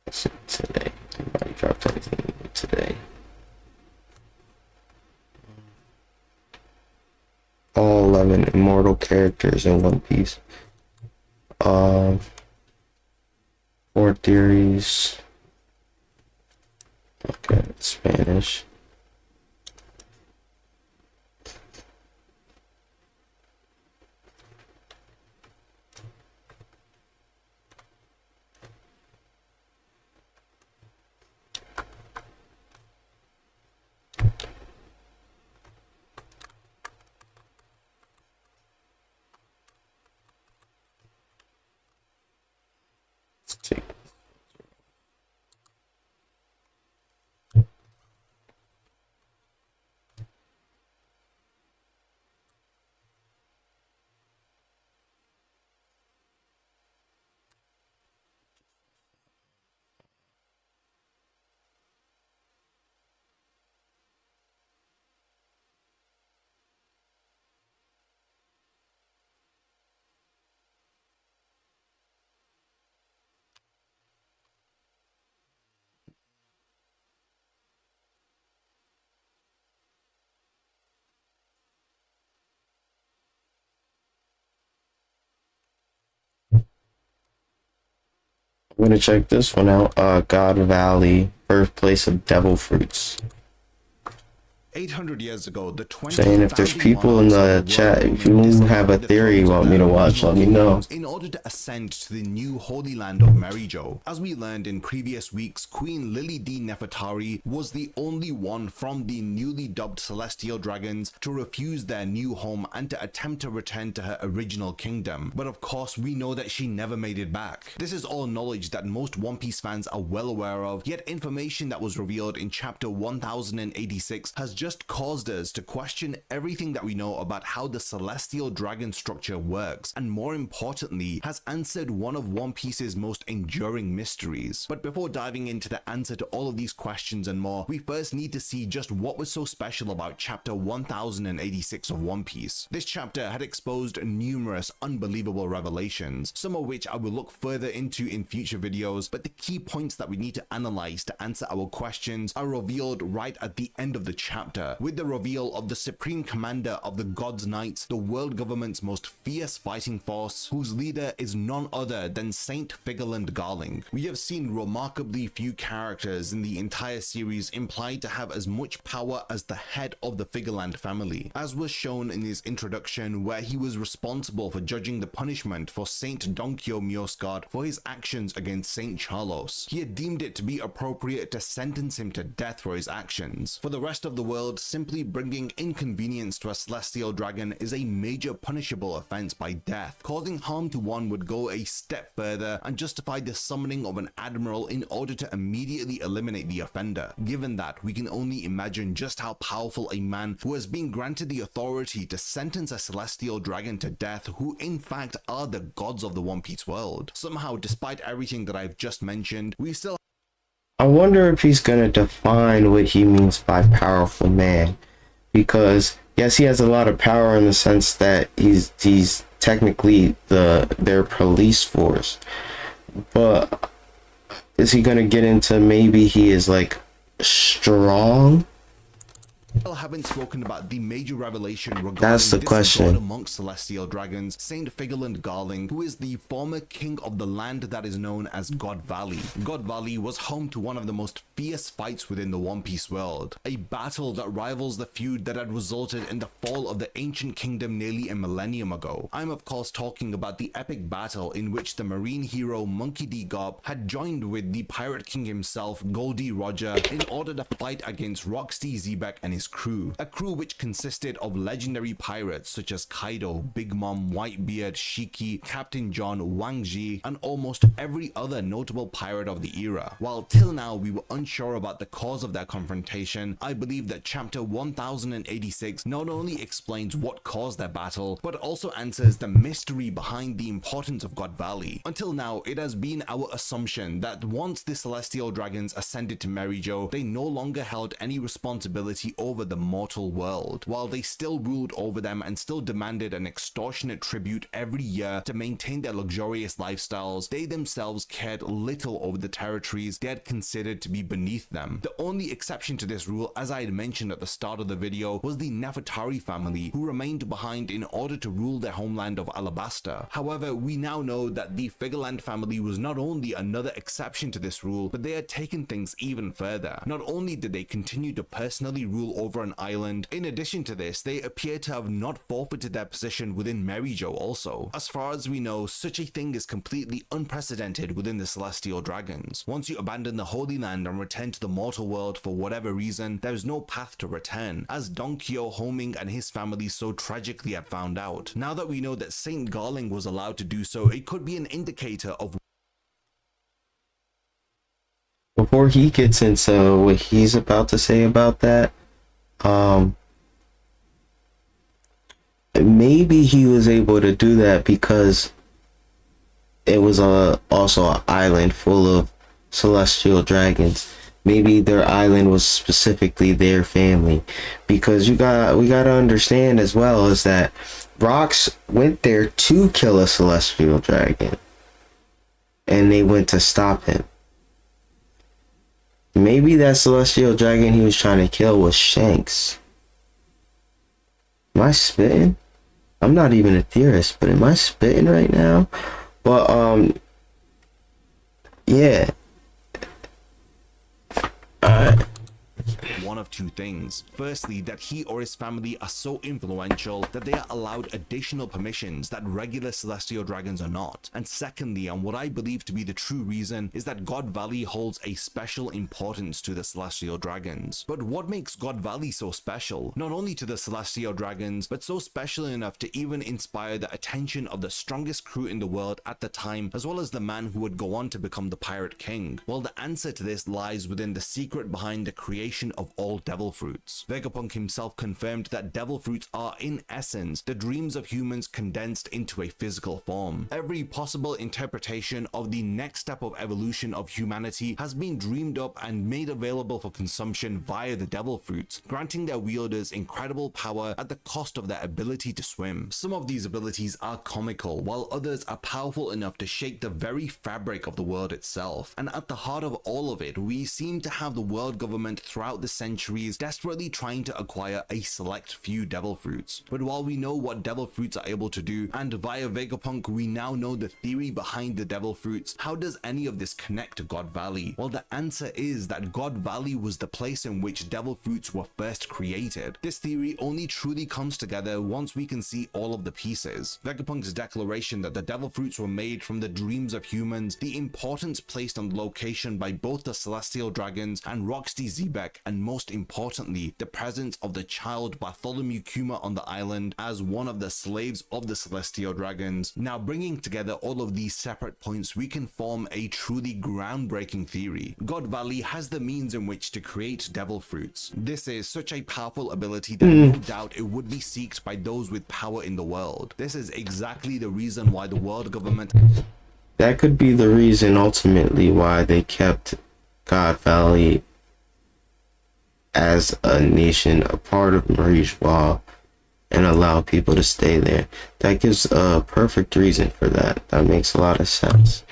Let's see today. Anybody dropped anything today? All 11 immortal characters in One Piece. 4 theories. Okay, Spanish. See. I'm gonna check this one out. God Valley, birthplace of devil fruits. 800 years ago, the 20 Saying if there's people in the chat, if you have a theory you want me to watch, let me know. In order to ascend to the new holy land of Merijo. As we learned in previous weeks, Queen Lily D. Nefertari was the only one from the newly dubbed Celestial Dragons to refuse their new home and to attempt to return to her original kingdom. But of course, we know that she never made it back. This is all knowledge that most One Piece fans are well aware of, yet information that was revealed in chapter 1086 has just caused us to question everything that we know about how the Celestial Dragon structure works, and more importantly, has answered one of One Piece's most enduring mysteries. But before diving into the answer to all of these questions and more, we first need to see just what was so special about chapter 1086 of One Piece. This chapter had exposed numerous unbelievable revelations, some of which I will look further into in future videos, but the key points that we need to analyze to answer our questions are revealed right at the end of the chapter. chapter, with the reveal of the supreme commander of the God's Knights, the world government's most fierce fighting force, whose leader is none other than Saint Figaland Garling. We have seen remarkably few characters in the entire series implied to have as much power as the head of the Figaland family, as was shown in his introduction, where he was responsible for judging the punishment for Saint Donkio Miosgard for his actions against Saint Charlos. He had deemed it to be appropriate to sentence him to death for his actions. For the rest of the world, simply bringing inconvenience to a celestial dragon is a major punishable offense by death. Causing harm to one would go a step further and justify the summoning of an admiral in order to immediately eliminate the offender. Given that, we can only imagine just how powerful a man who has been granted the authority to sentence a celestial dragon to death, who in fact are the gods of the One Piece world. Somehow, despite everything that I've just mentioned, we still... I wonder if he's gonna define what he means by powerful man, because yes, he has a lot of power in the sense that he's technically their police force, but is he gonna get into maybe he is like strong? Haven't spoken about the major revelation regarding That's the this question. god amongst celestial dragons, Saint Figaland Garling, who is the former king of the land that is known as God Valley. God Valley was home to one of the most fierce fights within the One Piece world, a battle that rivals the feud that had resulted in the fall of the ancient kingdom nearly a millennium ago. I'm of course talking about the epic battle in which the marine hero Monkey D. Garp had joined with the pirate king himself, Goldie Roger, in order to fight against Roxy Zebek and his crew, a crew which consisted of legendary pirates such as Kaido, Big Mom, Whitebeard, Shiki, Captain John, Wang Ji, and almost every other notable pirate of the era. While till now we were unsure about the cause of their confrontation, I believe that chapter 1086 not only explains what caused their battle, but also answers the mystery behind the importance of God Valley. Until now, it has been our assumption that once the celestial dragons ascended to Merijo, they no longer held any responsibility over the mortal world, while they still ruled over them and still demanded an extortionate tribute every year to maintain their luxurious lifestyles. They themselves cared little over the territories they had considered to be beneath them. The only exception to this rule, as I had mentioned at the start of the video, was the Nefertari family, who remained behind in order to rule their homeland of Alabasta. However, we now know that the Figaland family was not only another exception to this rule, but they had taken things even further. Not only did they continue to personally rule over an island, in addition to this, they appear to have not forfeited their position within Merijo also. As far as we know, such a thing is completely unprecedented within the Celestial Dragons. Once you abandon the Holy Land and return to the mortal world for whatever reason, there is no path to return, as Donkio Homing and his family so tragically had found out. Now that we know that Saint Garling was allowed to do so, it could be an indicator of... Before he gets into what he's about to say about that, maybe he was able to do that because it was also an island full of celestial dragons. Maybe their island was specifically their family, because we gotta understand as well is that Rox went there to kill a celestial dragon, and they went to stop him. Maybe that celestial dragon he was trying to kill was Shanks. Am I spitting? I'm not even a theorist, but am I spitting right now? But yeah. one of two things. Firstly, that he or his family are so influential that they are allowed additional permissions that regular celestial dragons are not. And secondly, and what I believe to be the true reason, is that God Valley holds a special importance to the celestial dragons. But what makes God Valley so special? Not only to the celestial dragons, but so special enough to even inspire the attention of the strongest crew in the world at the time, as well as the man who would go on to become the Pirate King? Well, the answer to this lies within the secret behind the creation of all devil fruits. Vegapunk himself confirmed that devil fruits are, in essence, the dreams of humans condensed into a physical form. Every possible interpretation of the next step of evolution of humanity has been dreamed up and made available for consumption via the devil fruits, granting their wielders incredible power at the cost of their ability to swim. Some of these abilities are comical, while others are powerful enough to shake the very fabric of the world itself. And at the heart of all of it, we seem to have the world government throughout the century centuries desperately trying to acquire a select few devil fruits. But while we know what devil fruits are able to do, and via Vegapunk we now know the theory behind the devil fruits, how does any of this connect to God Valley? Well, the answer is that God Valley was the place in which devil fruits were first created. This theory only truly comes together once we can see all of the pieces. Vegapunk's declaration that the devil fruits were made from the dreams of humans, the importance placed on the location by both the celestial dragons and Roxy Zebek, and most importantly, the presence of the child Bartholomew Kuma on the island as one of the slaves of the celestial dragons. Now, bringing together all of these separate points, we can form a truly groundbreaking theory. God Valley has the means in which to create devil fruits. This is such a powerful ability that no doubt it would be sought by those with power in the world. This is exactly the reason why the world government... That could be the reason ultimately why they kept God Valley as a nation, a part of Marijois, and allow people to stay there. That gives a perfect reason for that. That makes a lot of sense.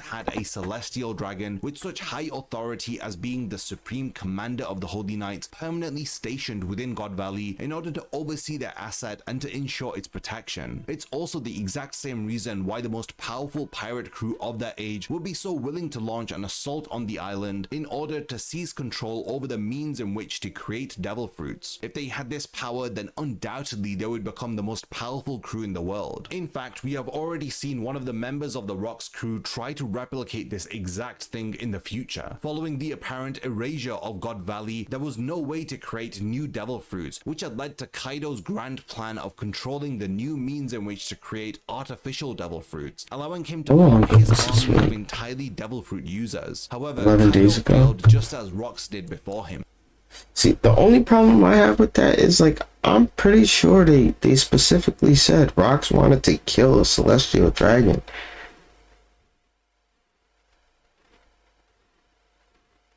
Had a celestial dragon with such high authority as being the supreme commander of the Holy Knights permanently stationed within God Valley in order to oversee their asset and to ensure its protection. It's also the exact same reason why the most powerful pirate crew of their age would be so willing to launch an assault on the island in order to seize control over the means in which to create devil fruits. If they had this power, then undoubtedly they would become the most powerful crew in the world. In fact, we have already seen one of the members of the Rocks crew try to replicate this exact thing in the future. Following the apparent erasure of God Valley, there was no way to create new devil fruits, which had led to Kaido's grand plan of controlling the new means in which to create artificial devil fruits, allowing him to form his army of entirely devil fruit users. However, 11 days Kaido ago. failed just as Rocks did before him. See, the only problem I have with that is, like, I'm pretty sure they specifically said Rox wanted to kill a celestial dragon.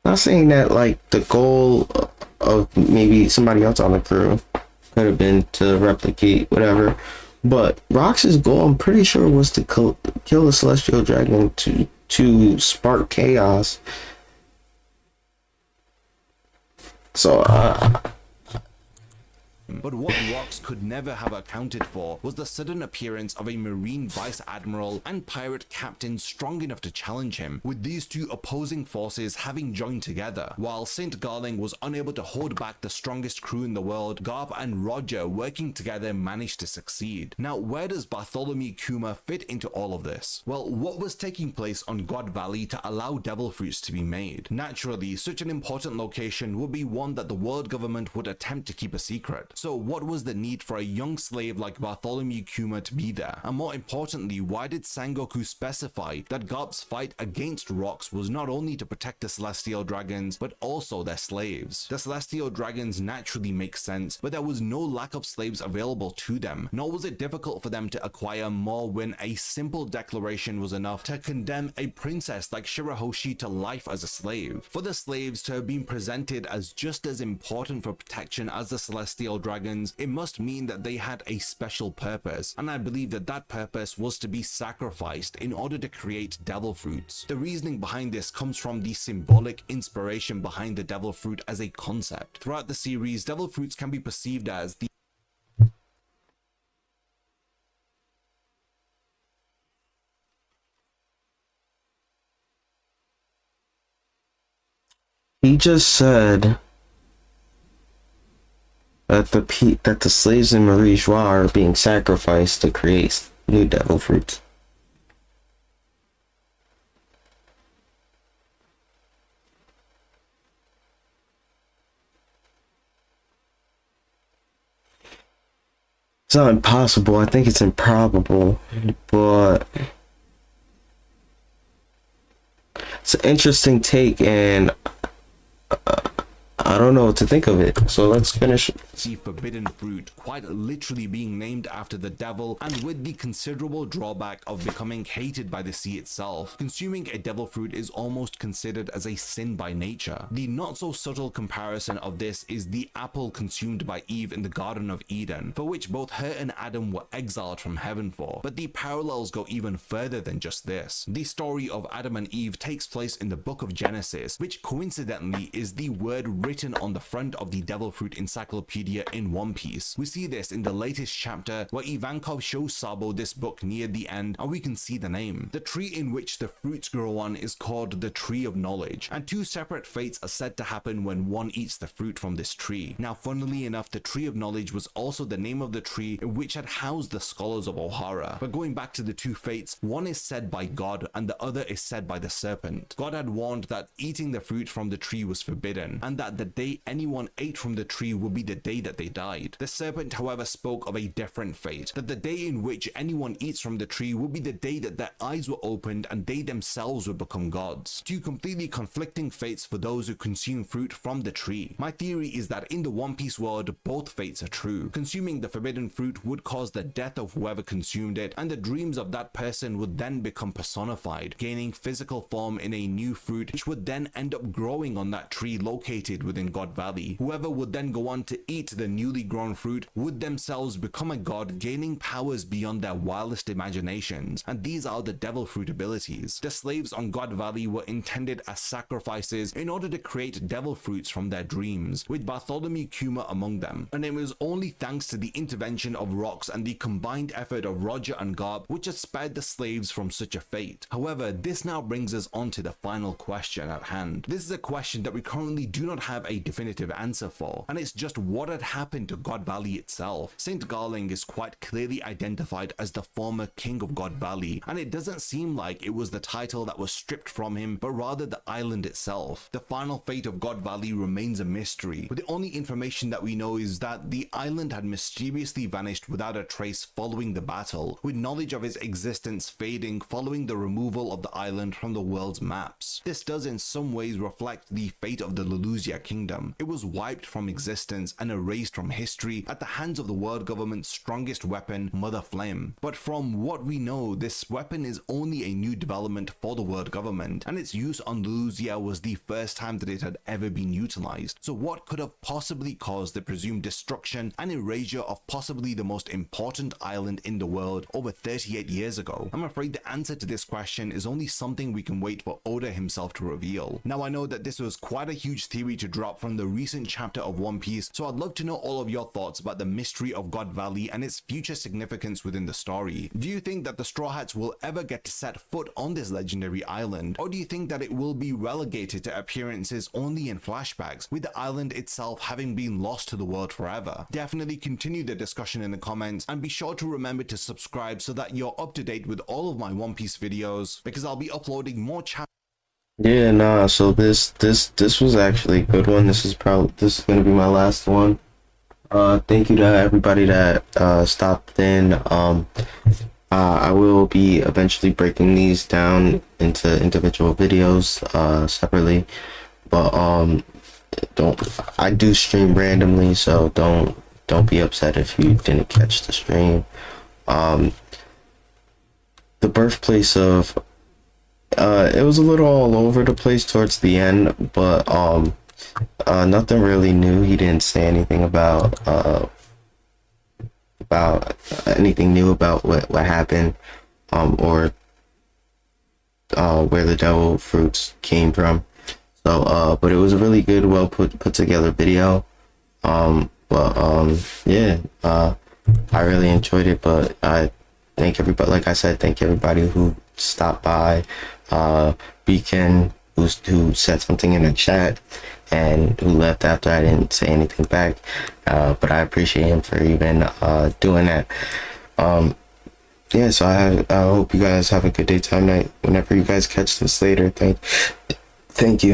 Not saying that, like, the goal of maybe somebody else on the crew could have been to replicate whatever, but Rox's goal, I'm pretty sure, was to kill a celestial dragon to spark chaos. So, But what Rocks could never have accounted for was the sudden appearance of a Marine Vice Admiral and pirate captain strong enough to challenge him, with these two opposing forces having joined together. While St. Garling was unable to hold back the strongest crew in the world, Garp and Roger working together managed to succeed. Now, where does Bartholomew Kuma fit into all of this? Well, what was taking place on God Valley to allow devil fruits to be made? Naturally, such an important location would be one that the world government would attempt to keep a secret. So what was the need for a young slave like Bartholomew Kuma to be there? And more importantly, why did Sangoku specify that Garp's fight against Rocks was not only to protect the Celestial Dragons, but also their slaves? The Celestial Dragons naturally make sense, but there was no lack of slaves available to them, nor was it difficult for them to acquire more when a simple declaration was enough to condemn a princess like Shirahoshi to life as a slave. For the slaves to have been presented as just as important for protection as the Celestial Dragons, it must mean that they had a special purpose, and I believe that that purpose was to be sacrificed in order to create devil fruits. The reasoning behind this comes from the symbolic inspiration behind the devil fruit as a concept. Throughout the series, devil fruits can be perceived as the he just said that the slaves in Marijois are being sacrificed to create new devil fruits. It's not impossible, I think it's improbable, but it's an interesting take, and I don't know what to think of it, so let's finish. the forbidden fruit, quite literally being named after the devil, and with the considerable drawback of becoming hated by the sea itself. Consuming a devil fruit is almost considered as a sin by nature. The not so subtle comparison of this is the apple consumed by Eve in the Garden of Eden, for which both her and Adam were exiled from heaven for. But the parallels go even further than just this. The story of Adam and Eve takes place in the book of Genesis, which coincidentally is the word written written on the front of the Devil Fruit Encyclopedia in One Piece. We see this in the latest chapter where Ivankov shows Sabo this book near the end, and we can see the name. The tree in which the fruits grow on is called the Tree of Knowledge, and two separate fates are said to happen when one eats the fruit from this tree. Now, funnily enough, the Tree of Knowledge was also the name of the tree in which had housed the scholars of Ohara. But going back to the two fates, one is said by God and the other is said by the serpent. God had warned that eating the fruit from the tree was forbidden, and that the day anyone ate from the tree would be the day that they died. The serpent, however, spoke of a different fate, that the day in which anyone eats from the tree would be the day that their eyes were opened and they themselves would become gods. Two completely conflicting fates for those who consume fruit from the tree. My theory is that in the One Piece world, both fates are true. Consuming the forbidden fruit would cause the death of whoever consumed it, and the dreams of that person would then become personified, gaining physical form in a new fruit, which would then end up growing on that tree located within God Valley. Whoever would then go on to eat the newly grown fruit would themselves become a god, gaining powers beyond their wildest imaginations, and these are the devil fruit abilities. The slaves on God Valley were intended as sacrifices in order to create devil fruits from their dreams, with Bartholomew Kuma among them, and it was only thanks to the intervention of rocks and the combined effort of Roger and Garb which had spared the slaves from such a fate. However, this now brings us on to the final question at hand. This is a question that we currently do not have a definitive answer for, and it's just what had happened to God Valley itself. Saint Garling is quite clearly identified as the former king of God Valley, and it doesn't seem like it was the title that was stripped from him, but rather the island itself. The final fate of God Valley remains a mystery, but the only information that we know is that the island had mysteriously vanished without a trace following the battle, with knowledge of its existence fading following the removal of the island from the world's maps. This does in some ways reflect the fate of the Leluzia kingdom. It was wiped from existence and erased from history at the hands of the world government's strongest weapon, Mother Flame. But from what we know, this weapon is only a new development for the world government, and its use on Leluzia was the first time that it had ever been utilized. So what could have possibly caused the presumed destruction and erasure of possibly the most important island in the world over 38 years ago? I'm afraid the answer to this question is only something we can wait for Oda himself to reveal. Now, I know that this was quite a huge theory to drop from the recent chapter of One Piece, so I'd love to know all of your thoughts about the mystery of God Valley and its future significance within the story. Do you think that the Straw Hats will ever get to set foot on this legendary island, or do you think that it will be relegated to appearances only in flashbacks, with the island itself having been lost to the world forever? Definitely continue the discussion in the comments, and be sure to remember to subscribe so that you're up to date with all of my One Piece videos, because I'll be uploading more chapters. Yeah, nah, so this was actually a good one. This is gonna be my last one. Thank you to everybody that stopped in. I will be eventually breaking these down into individual videos separately, but I do stream randomly, so don't be upset if you didn't catch the stream. The birthplace of it was a little all over the place towards the end, but nothing really new. He didn't say anything about anything new about what happened, or where the devil fruits came from. So but it was a really good, well put together video. Yeah, I really enjoyed it, but I thank everybody, like I said, thank everybody who stopped by. Beacon, who said something in the chat and who left after I didn't say anything back, but I appreciate him for even doing that. Yeah, so I hope you guys have a good day, time, night, whenever you guys catch this later. Thank you.